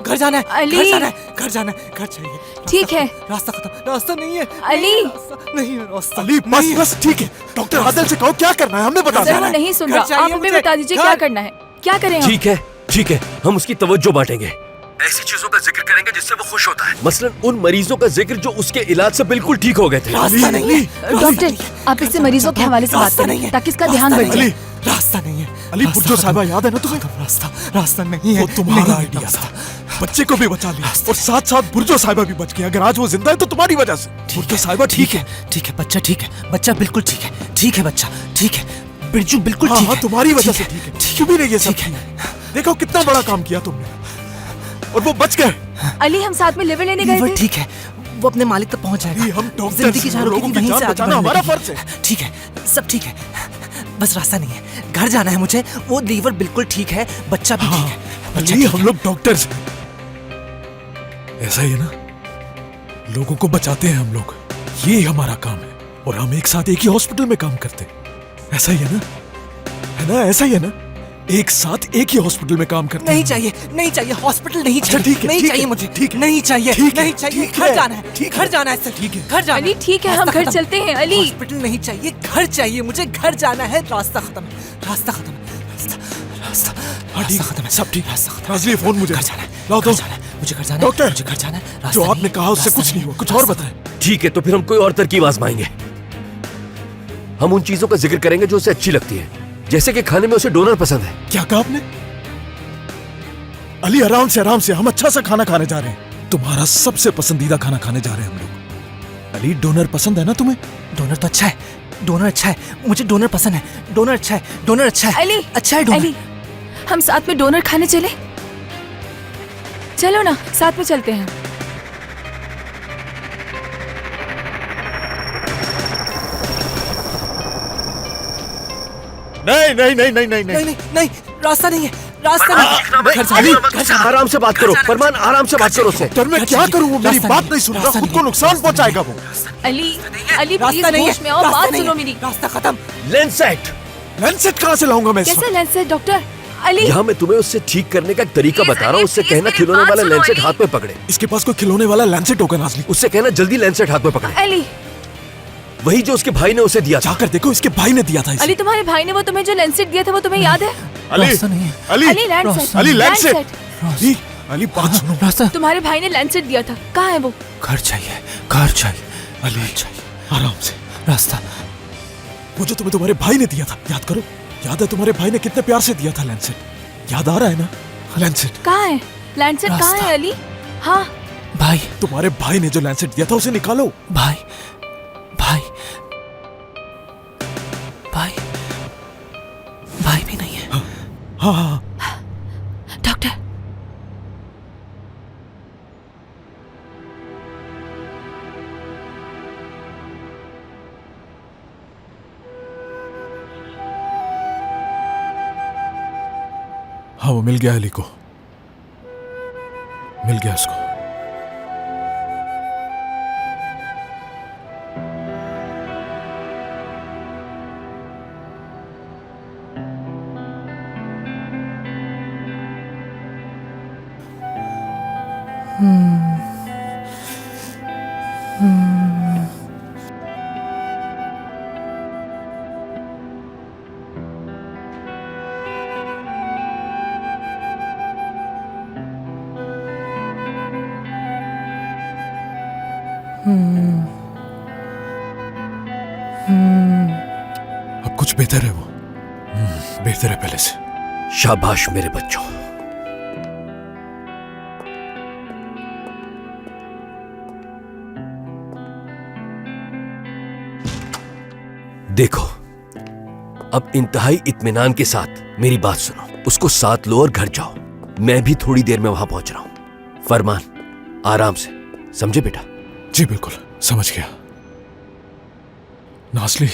घर जाना है, अली। घर जाना है, घर जाना है, घर चाहिए। रास्ता ठीक है। खत्म, रास्ता खत्म, रास्ता नहीं है। अली। रास्ता नहीं है, रास्ता अली, बस ठीक है, डॉक्टर आदिल से कहो क्या करना है, हमने बता सर दिया। वो नहीं सुन घर रहा, चाहिए आप हमें मुझे, बता दीजिए घर। क्या करना है, क्या करें हम? ठीक है, हम उसकी तवज्जो बांटेंगे। ऐसी चीजों का जिक्र करेंगे जिससे वो खुश होता है। मसलन उन मरीजों का जिक्र जो उसके इलाज से बिल्कुल ठीक हो गए थे। रास्ता नहीं है। डॉक्टर आप इससे मरीजों के हवाले से बात करें ताकि इसका ध्यान बढ़ जाए। रास्ता नहीं है। अली, बुर्जो साहिबा याद है ना तुम्हें? रास्ता नहीं है। वो तुम्हारा आइडिया था। बच्चे को भी बचा लिया और साथ साथ बुर्जो साहिबा भी बच गई। अगर आज वो जिंदा है तो तुम्हारी वजह से। बुर्जो साहिबा ठीक है, बच्चा ठीक है, बच्चा बिल्कुल ठीक है, बच्चा ठीक है, बिरजू बिल्कुल ठीक है। तुम्हारी वजह से ठीक है। क्यों भी नहीं ये सब किया? देखो कितना बड़ा काम किया तुमने, और वो बच गए। अली, हम साथ में लिवर लेने गए थे। ठीक है, वो अपने मालिक तक पहुंच जाएगा। हम डॉक्टर जिंदगी जहाँ रोकी थी वहीं से आगे हमारा फर्ज है। ठीक है, सब ठीक है, बस रास्ता नहीं है। घर जाना है मुझे। वो लीवर बिल्कुल ठीक है, बच्चा भी ठीक है। अली, हम लोग डॉक्टर्स ऐसा ही है ना, लोगों को बचाते हैं हम लोग, ये हमारा काम है। और हम एक साथ एक ही हॉस्पिटल में काम करते हैं, ऐसा ही है ना? ऐसा ही है ना? एक साथ एक ही हॉस्पिटल में काम करते नहीं चाहिए, नहीं चाहिए हॉस्पिटल, नहीं चाहिए, ठीक है, नहीं चाहिए मुझे, ठीक नहीं चाहिए, नहीं चाहिए। घर जाना है, घर जाना है, ठीक है, घर जाना। अली ठीक है, हम घर चलते हैं। अली, हॉस्पिटल नहीं चाहिए, घर चाहिए मुझे, घर जाना है। रास्ता खत्म है, रास्ता खत्म है, रास्ता खत्म है, सब ठीक है। नाज़ली, फोन मुझे घर जाना है, लाओ दो। मुझे घर जाना है, डॉक्टर, मुझे घर जाना है। जो आपने कहा उससे कुछ नहीं हुआ, कुछ और बताएं। ठीक है, तो फिर हम कोई और तरकीब आजमाएंगे। हम उन चीजों का जिक्र करेंगे जो उसे अच्छी लगती है, जैसे कि खाने में उसे डोनर पसंद है। क्या कहा आपने? अली, आराम से हम अच्छा सा खाना खाने जा रहे हैं। तुम्हारा सबसे पसंदीदा खाना खाने जा रहे हैं हम लोग। अली, डोनर पसंद है ना तुम्हें? डोनर तो अच्छा है, डोनर अच्छा है, मुझे डोनर पसंद है। डोनर अच्छा है, डोनर अच्छा है। अली, अच्छा है डोनर। अली, हम साथ में डोनर खाने चले? चलो ना, साथ में चलते हैं। नहीं, रास्ता नहीं है, रास्ता नहीं। आराम से बात करो फरमान, आराम से बात करो उससे। डॉक्टर, मैं क्या करूं? वो मेरी बात नहीं सुन रहा, खुद को नुकसान पहुंचाएगा वो। अली, प्लीज होश में आओ, बात सुनो मेरी। रास्ता खत्म। लेंसेट कहाँ से लाऊंगा मैं? कैसे लेंसेट डॉक्टर? अली, यहाँ मैं तुम्हें उससे ठीक करने का एक तरीका बता रहा हूँ। उससे कहना खिलौने वाला लेंसेट हाथ में पकड़े। इसके पास कोई खिलौने वाला लेंसेट होगा नाज़ली? उससे कहना जल्दी लेंसेट हाथ में पकड़े। अली, वही जो उसके भाई ने उसे दिया था। जाकर देखो, इसके भाई ने दिया था इसे। अली, तुम्हारे भाई ने वो तुम्हें जो लेंसेट दिया था वो तुम्हें याद है? अली, लेंसेट। अली, बात सुनो। रास्ता। तुम्हारे भाई ने लेंसेट दिया था, कहाँ है वो? घर चाहिए, घर चाहिए। अली, आराम से। रास्ता। वो जो तुम्हें तुम्हारे भाई ने दिया था, याद करो। याद है तुम्हारे भाई ने कितने प्यार से दिया था लेंसेट? याद आ रहा है ना? लेंसेट कहाँ है? लेंसेट कहाँ है अली? हाँ भाई, तुम्हारे भाई ने जो लेंसेट दिया था उसे निकालो। भाई, भाई, भाई, भाई भी नहीं है। हाँ। डॉक्टर, हाँ, वो मिल गया अली को, मिल गया उसको। अब कुछ बेहतर है वो, बेहतर है पहले से। शाबाश मेरे बच्चों। देखो, अब इंतहाई इत्मीनान के साथ मेरी बात सुनो। उसको साथ लो और घर जाओ। मैं भी थोड़ी देर में वहां पहुंच रहा हूं। फरमान, आराम से, समझे बेटा? जी बिल्कुल, समझ गया। नाज़ली,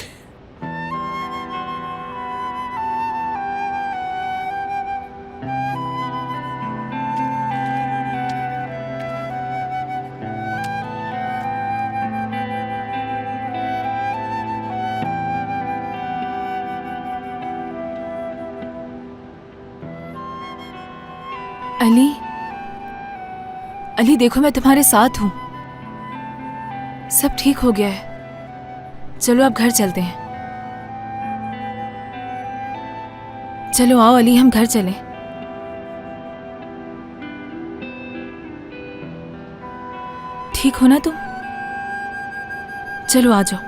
अली, अली देखो, मैं तुम्हारे साथ हूँ। सब ठीक हो गया है। चलो अब घर चलते हैं। चलो आओ अली, हम घर चलें। ठीक हो ना तुम? चलो आ जाओ।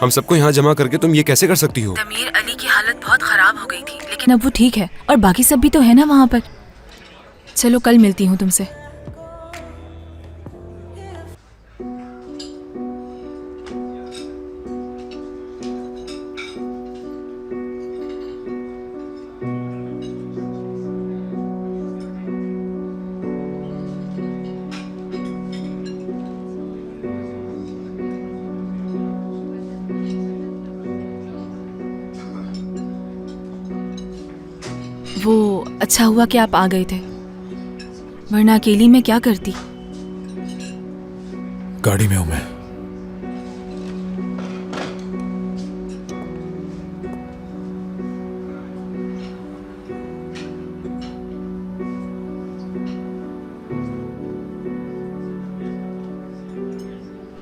हम सबको यहाँ जमा करके तुम ये कैसे कर सकती हो? तमीर, अली की हालत बहुत खराब हो गई थी, लेकिन अब वो ठीक है और बाकी सब भी तो है ना वहाँ पर। चलो कल मिलती हूँ तुमसे। वो अच्छा हुआ कि आप आ गए थे, वरना अकेली मैं क्या करती। गाड़ी में हूं मैं।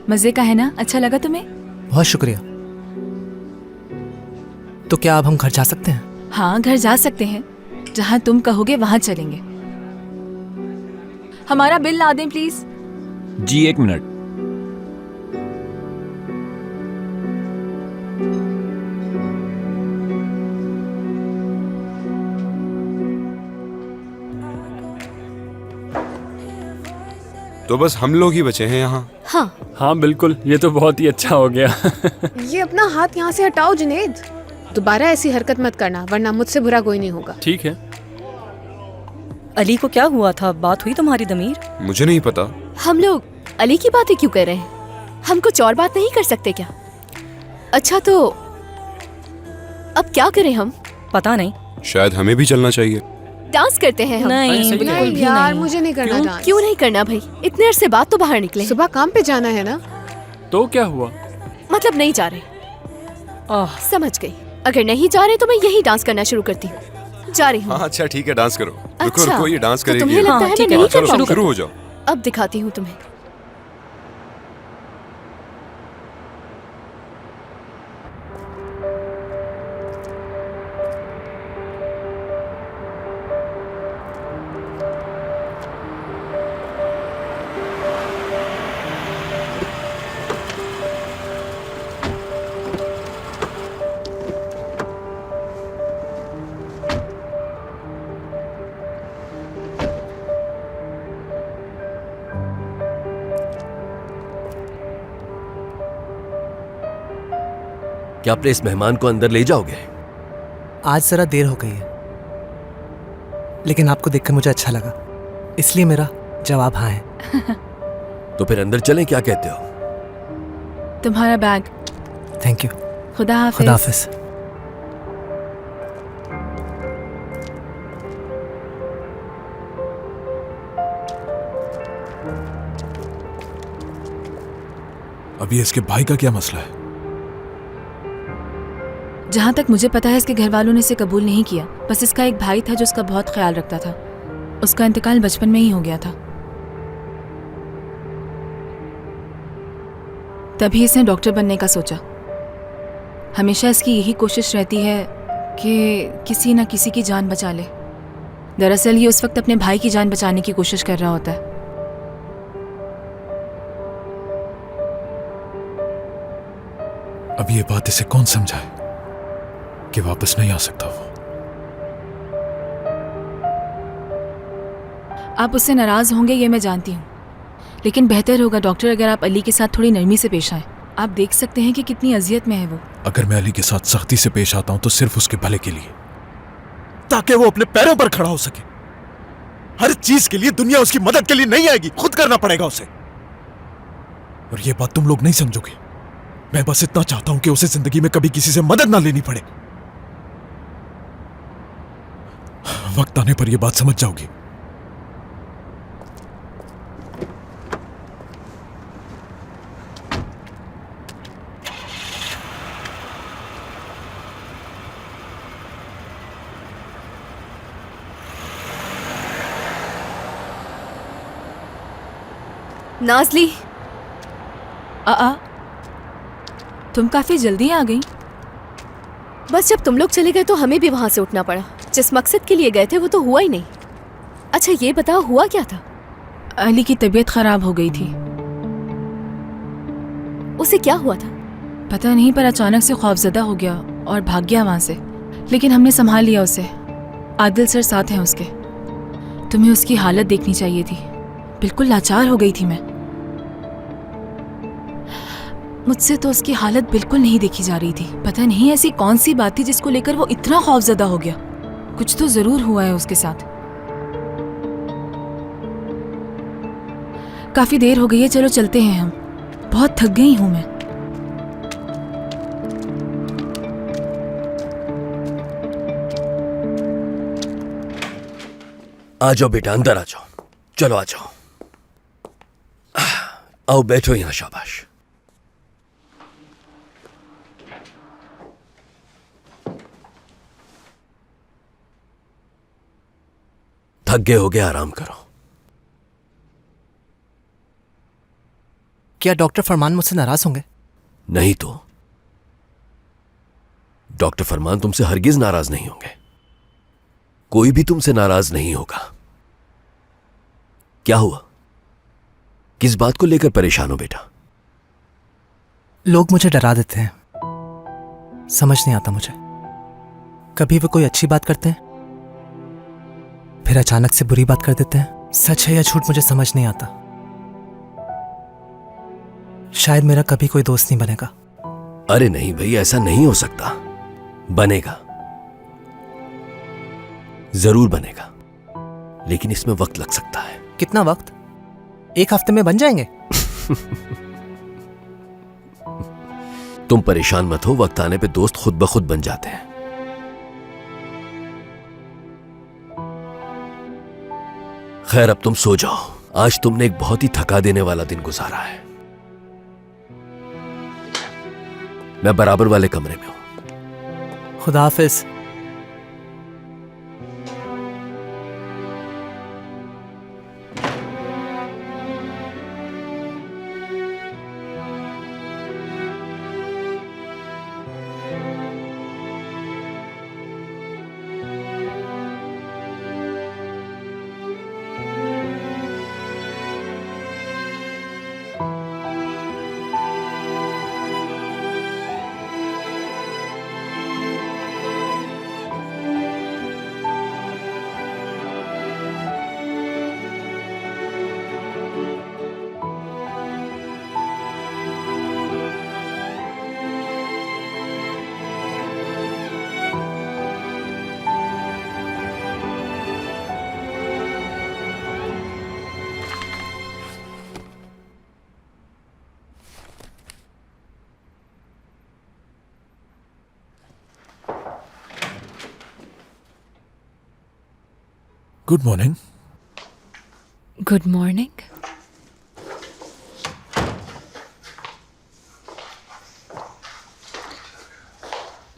मजे का है ना? अच्छा लगा तुम्हें? बहुत शुक्रिया। तो क्या अब हम घर जा सकते हैं? हाँ, घर जा सकते हैं। जहाँ तुम कहोगे वहाँ चलेंगे। हमारा बिल ला दें प्लीज। Ji 1 minute. तो बस हम लोग ही बचे हैं यहाँ। हाँ बिल्कुल, ये तो बहुत ही अच्छा हो गया। ये अपना हाथ यहाँ से हटाओ जुनेद। दोबारा ऐसी हरकत मत करना, वरना मुझसे बुरा कोई नहीं होगा। ठीक है। अली को क्या हुआ था? बात हुई तुम्हारी दमीर? मुझे नहीं पता। हम लोग अली की बातें क्यों कर रहे हैं? हम कुछ और बात नहीं कर सकते क्या? अच्छा तो अब क्या करें हम? पता नहीं, शायद हमें भी चलना चाहिए। डांस करते हैं हम। नहीं, बिल्कुल भी यार नहीं। मुझे नहीं करना डांस। क्यों नहीं करना भाई? इतने अरसे बाद तो बाहर निकले। सुबह काम पे जाना है ना। तो क्या हुआ? मतलब नहीं जा रहे। समझ गई। अगर नहीं जा रहे तो मैं यही डांस करना शुरू करती हूँ। जा रही हूँ। हाँ अच्छा ठीक है, डांस करो। रुको अच्छा, रुको, ये डांस तो करेगी। तुम्हें लगता है मैं नहीं कर चलो पाऊंगी? शुरू हो जाओ। अब दिखाती हूँ तुम्हें। क्या अपने इस मेहमान को अंदर ले जाओगे? आज जरा देर हो गई है, लेकिन आपको देखकर मुझे अच्छा लगा, इसलिए मेरा जवाब हाँ है। तो फिर अंदर चलें, क्या कहते हो? तुम्हारा बैग। Thank you. खुदा हाफिज। खुदा हाफिज। अभी इसके भाई का क्या मसला है? जहाँ तक मुझे पता है इसके घर वालों ने इसे कबूल नहीं किया। बस इसका एक भाई था जो उसका बहुत ख्याल रखता था। उसका इंतकाल बचपन में ही हो गया था, तभी इसने डॉक्टर बनने का सोचा। हमेशा इसकी यही कोशिश रहती है कि किसी न किसी की जान बचा ले। दरअसल ये उस वक्त अपने भाई की जान बचाने की कोशिश कर रहा होता है। अब ये बात इसे कौन समझाए कि वापस नहीं आ सकता वो? आप उससे नाराज होंगे ये मैं जानती हूँ, लेकिन बेहतर होगा डॉक्टर अगर आप अली के साथ थोड़ी नरमी से पेश आए। आप देख सकते हैं कि कितनी अजियत में है वो। अगर मैं अली के साथ सख्ती से पेश आता हूं तो सिर्फ उसके भले के लिए, ताकि वो अपने पैरों पर खड़ा हो सके। हर चीज के लिए दुनिया उसकी मदद के लिए नहीं आएगी, खुद करना पड़ेगा उसे। और ये बात तुम लोग नहीं समझोगे। मैं बस इतना चाहता हूं कि उसे जिंदगी में कभी किसी से मदद ना लेनी पड़े। वक्त आने पर यह बात समझ जाओगी। नाज़ली। तुम काफी जल्दी आ गई। बस जब तुम लोग चले गए तो हमें भी वहां से उठना पड़ा। जिस मकसद के लिए गए थे वो तो हुआ ही नहीं। अच्छा ये बताओ हुआ क्या था? अली की तबीयत खराब हो गई थी। उसे क्या हुआ था? पता नहीं पर अचानक से खौफजदा हो गया और भाग गया वहां से, लेकिन हमने संभाल लिया उसे। आदिल सर साथ हैं उसके। तुम्हें उसकी हालत देखनी चाहिए थी, बिल्कुल लाचार हो गई थी मैं। मुझसे तो उसकी हालत बिल्कुल नहीं देखी जा रही थी। पता नहीं ऐसी कौन सी बात थी जिसको लेकर वो इतना खौफजदा हो गया। कुछ तो जरूर हुआ है उसके साथ। काफी देर हो गई है, चलो चलते हैं हम। बहुत थक गई हूं मैं। आ जाओ बेटा, अंदर आ जाओ। चलो आ जाओ, आओ बैठो यहां। शाबाश। थक गए हो गए, आराम करो। क्या डॉक्टर फरमान मुझसे नाराज होंगे? नहीं तो डॉक्टर फरमान तुमसे हरगिज नाराज नहीं होंगे। कोई भी तुमसे नाराज नहीं होगा। क्या हुआ? किस बात को लेकर परेशान हो बेटा? लोग मुझे डरा देते हैं, समझ नहीं आता मुझे। कभी वो कोई अच्छी बात करते हैं, फिर अचानक से बुरी बात कर देते हैं। सच है या झूठ मुझे समझ नहीं आता। शायद मेरा कभी कोई दोस्त नहीं बनेगा। अरे नहीं भाई, ऐसा नहीं हो सकता। बनेगा, जरूर बनेगा, लेकिन इसमें वक्त लग सकता है। कितना वक्त? 1 हफ्ते में बन जाएंगे? तुम परेशान मत हो, वक्त आने पे दोस्त खुद ब खुद बन जाते हैं। खैर अब तुम सो जाओ। आज तुमने एक बहुत ही थका देने वाला दिन गुजारा है। मैं बराबर वाले कमरे में हूं। खुदा हाफिज। Good morning. Good morning.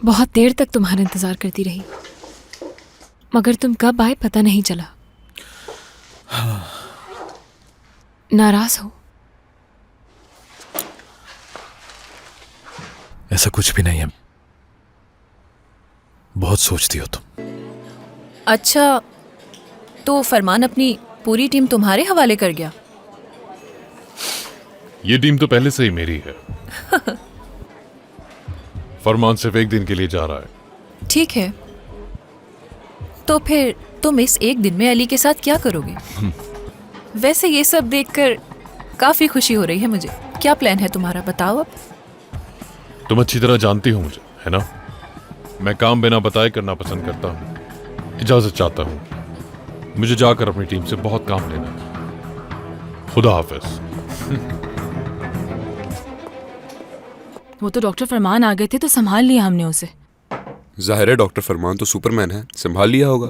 बहुत देर तक तुम्हारा इंतजार करती रही, मगर तुम कब आए पता नहीं चला। नाराज हो? ऐसा कुछ भी नहीं है, बहुत सोचती हो तुम। अच्छा, तो फरमान अपनी पूरी टीम तुम्हारे हवाले कर गया? ये टीम तो पहले से ही मेरी है। फरमान सिर्फ एक दिन के लिए जा रहा है। ठीक है, तो फिर तुम इस एक दिन में अली के साथ क्या करोगे? वैसे ये सब देखकर काफी खुशी हो रही है मुझे। क्या प्लान है तुम्हारा, बताओ अब। तुम अच्छी तरह जानती हो मुझे, है ना? मैं काम बिना बताए करना पसंद करता हूँ। इजाजत चाहता हूँ, मुझे जाकर अपनी टीम से बहुत काम लेना है। खुदा हाफिज। वो तो डॉक्टर फरमान आ गए थे तो संभाल लिया हमने उसे। जाहिर है डॉक्टर फरमान तो सुपरमैन है, संभाल लिया होगा।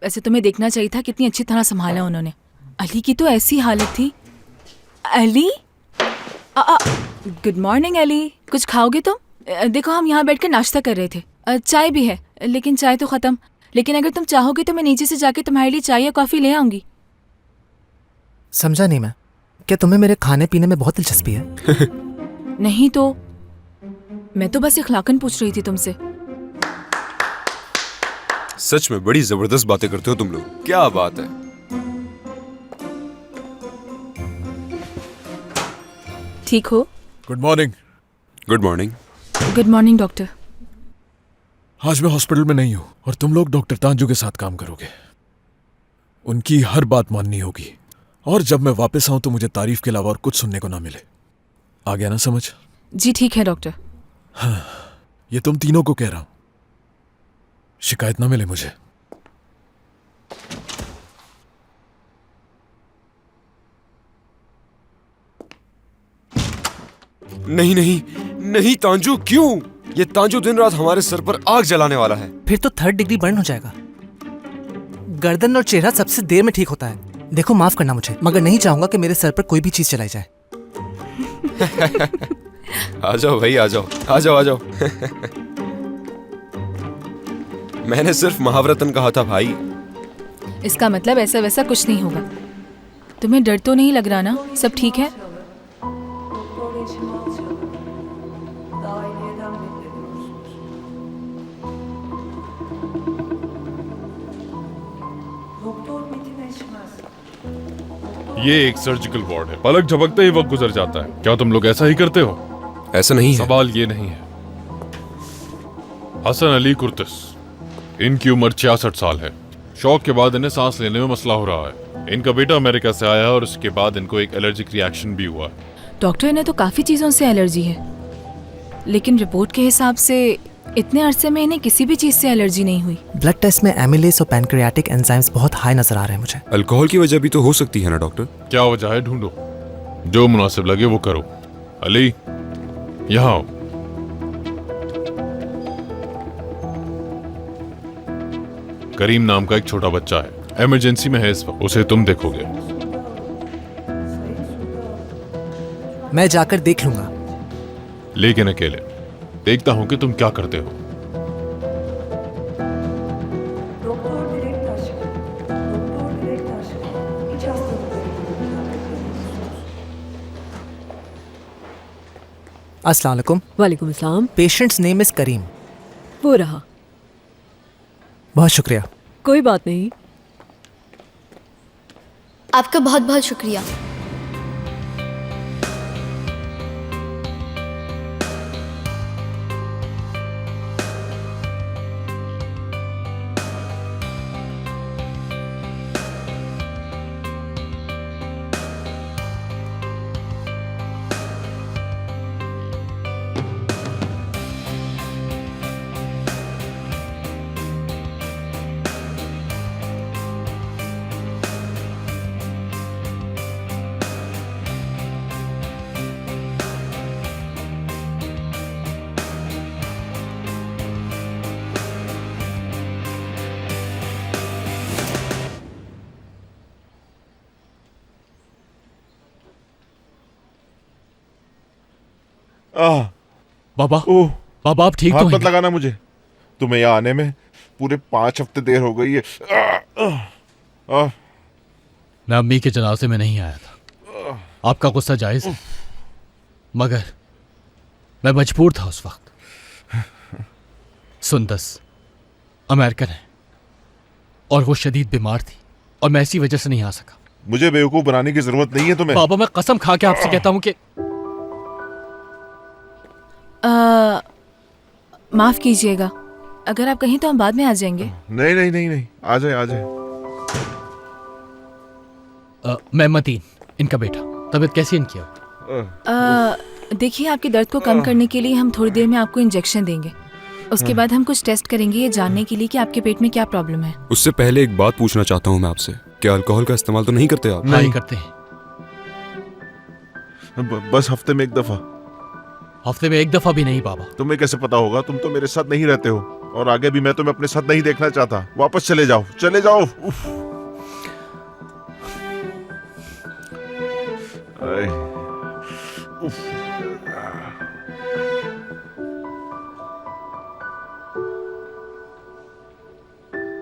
वैसे तुम्हें देखना चाहिए था कितनी अच्छी तरह संभाला उन्होंने। अली की तो ऐसी हालत थी। Ali, good morning Ali. कुछ खाओगे तुम? देखो हम यहाँ बैठ कर नाश्ता कर रहे थे। चाय भी है, लेकिन चाय तो खत्म। लेकिन अगर तुम चाहोगे तो मैं नीचे से जाके तुम्हारे लिए चाय या कॉफी ले आऊंगी। समझा नहीं मैं। क्या तुम्हें मेरे खाने पीने में बहुत दिलचस्पी है? नहीं तो मैं तो बस इखलाकन पूछ रही थी तुमसे। सच में बड़ी जबरदस्त बातें करते हो तुम लोग, क्या बात है। ठीक हो? Good morning. Good morning. Good morning doctor. आज मैं हॉस्पिटल में नहीं हूं और तुम लोग डॉक्टर तांजू के साथ काम करोगे। उनकी हर बात माननी होगी और जब मैं वापस आऊं तो मुझे तारीफ के अलावा और कुछ सुनने को ना मिले। आ गया ना समझ? जी ठीक है डॉक्टर। हाँ, ये तुम तीनों को कह रहा हूं, शिकायत ना मिले मुझे। नहीं नहीं नहीं तांजू, क्यों? ये तांजू दिन रात हमारे सर पर आग जलाने वाला है। फिर तो 3rd डिग्री बर्न हो जाएगा। गर्दन और चेहरा सबसे देर में ठीक होता है। देखो माफ करना मुझे, मगर नहीं चाहूंगा कि मेरे सर पर कोई भी चीज चलाई जाए। आ जाओ भाई, आ जाओ आ जाओ आ जाओ। मैंने सिर्फ महाव्रतन कहा था भाई। इसका मतलब ऐसा वैसा कुछ नहीं होगा। तुम्हें डर तो नहीं लग रहा ना? सब ठीक है? ये एक सर्जिकल वार्ड है। पलक झपकते ही वक्त गुजर जाता है। क्या तुम लोग ऐसा ही करते हो? ऐसा नहीं है। सवाल ये नहीं है। हसन अली कुर्तिस, इनकी उम्र 66 साल है। शौक के बाद इन्हें सांस लेने में मसला हो रहा है। इनका बेटा अमेरिका से आया है और उसके बाद इनको एक एलर्जिक रिएक्शन भी हुआ है। डॉक्टर, इन्हें तो काफी चीजों से एलर्जी है, लेकिन रिपोर्ट के हिसाब से इतने अरसे में इन्हें किसी भी चीज से एलर्जी नहीं हुई। ब्लड टेस्ट में एमिलेज और पैनक्रियाटिक एंजाइम्स बहुत हाई नजर आ रहे हैं मुझे। अल्कोहल की वजह भी तो हो सकती है ना डॉक्टर? क्या वजह है ढूंढो, जो मुनासिब लगे वो करो। अली, यहाँ आओ। करीम नाम का एक छोटा बच्चा है, इमरजेंसी में है इस वक्त। उसे तुम देखोगे। मैं जाकर देख लूंगा, लेकिन अकेले। देखता हूं कि तुम क्या करते हो। अस्सलाम वालेकुम। वालेकुम अस्सलाम। पेशेंट्स नेम इज करीम। वो रहा। बहुत शुक्रिया। कोई बात नहीं। आपका बहुत बहुत शुक्रिया। बाबा, बाबा आप ठीक तो हाथ हैं? मत लगाना मुझे। तुम्हें यहाँ आने में पूरे 5 हफ्ते देर हो गई है। मैं अम्मी के जनाजे में नहीं आया था। आपका गुस्सा जायज है, मगर मैं मजबूर था उस वक्त। सुंदस अमेरिकन है और वो शदीद बीमार थी और मैं इसी वजह से नहीं आ सका। मुझे बेवकूफ बनाने की जरूरत नहीं है तुम्हें। बाबा, मैं कसम खा के आपसे कहता हूँ कि माफ कीजिएगा, अगर आप कहीं तो हम बाद में आ जाएंगे। नहीं नहीं नहीं नहीं, आ जाए आ जाए। मैं मतीन, इनका बेटा। तबीयत कैसी इनकी? देखिए, आपके दर्द को कम करने के लिए हम थोड़ी देर में आपको इंजेक्शन देंगे। उसके बाद हम कुछ टेस्ट करेंगे ये जानने के लिए कि आपके पेट में क्या प्रॉब्लम है। उससे पहले एक बात पूछना चाहता हूँ मैं आपसे, क्या अल्कोहल का इस्तेमाल तो नहीं करते आप? नहीं करते हैं। बस हफ्ते में 1 दफा। हफ्ते में 1 दफा भी नहीं बाबा। तुम्हें कैसे पता होगा? तुम तो मेरे साथ नहीं रहते हो और आगे भी मैं तुम्हें अपने साथ नहीं देखना चाहता। वापस चले जाओ, चले जाओ। उफ। उफ।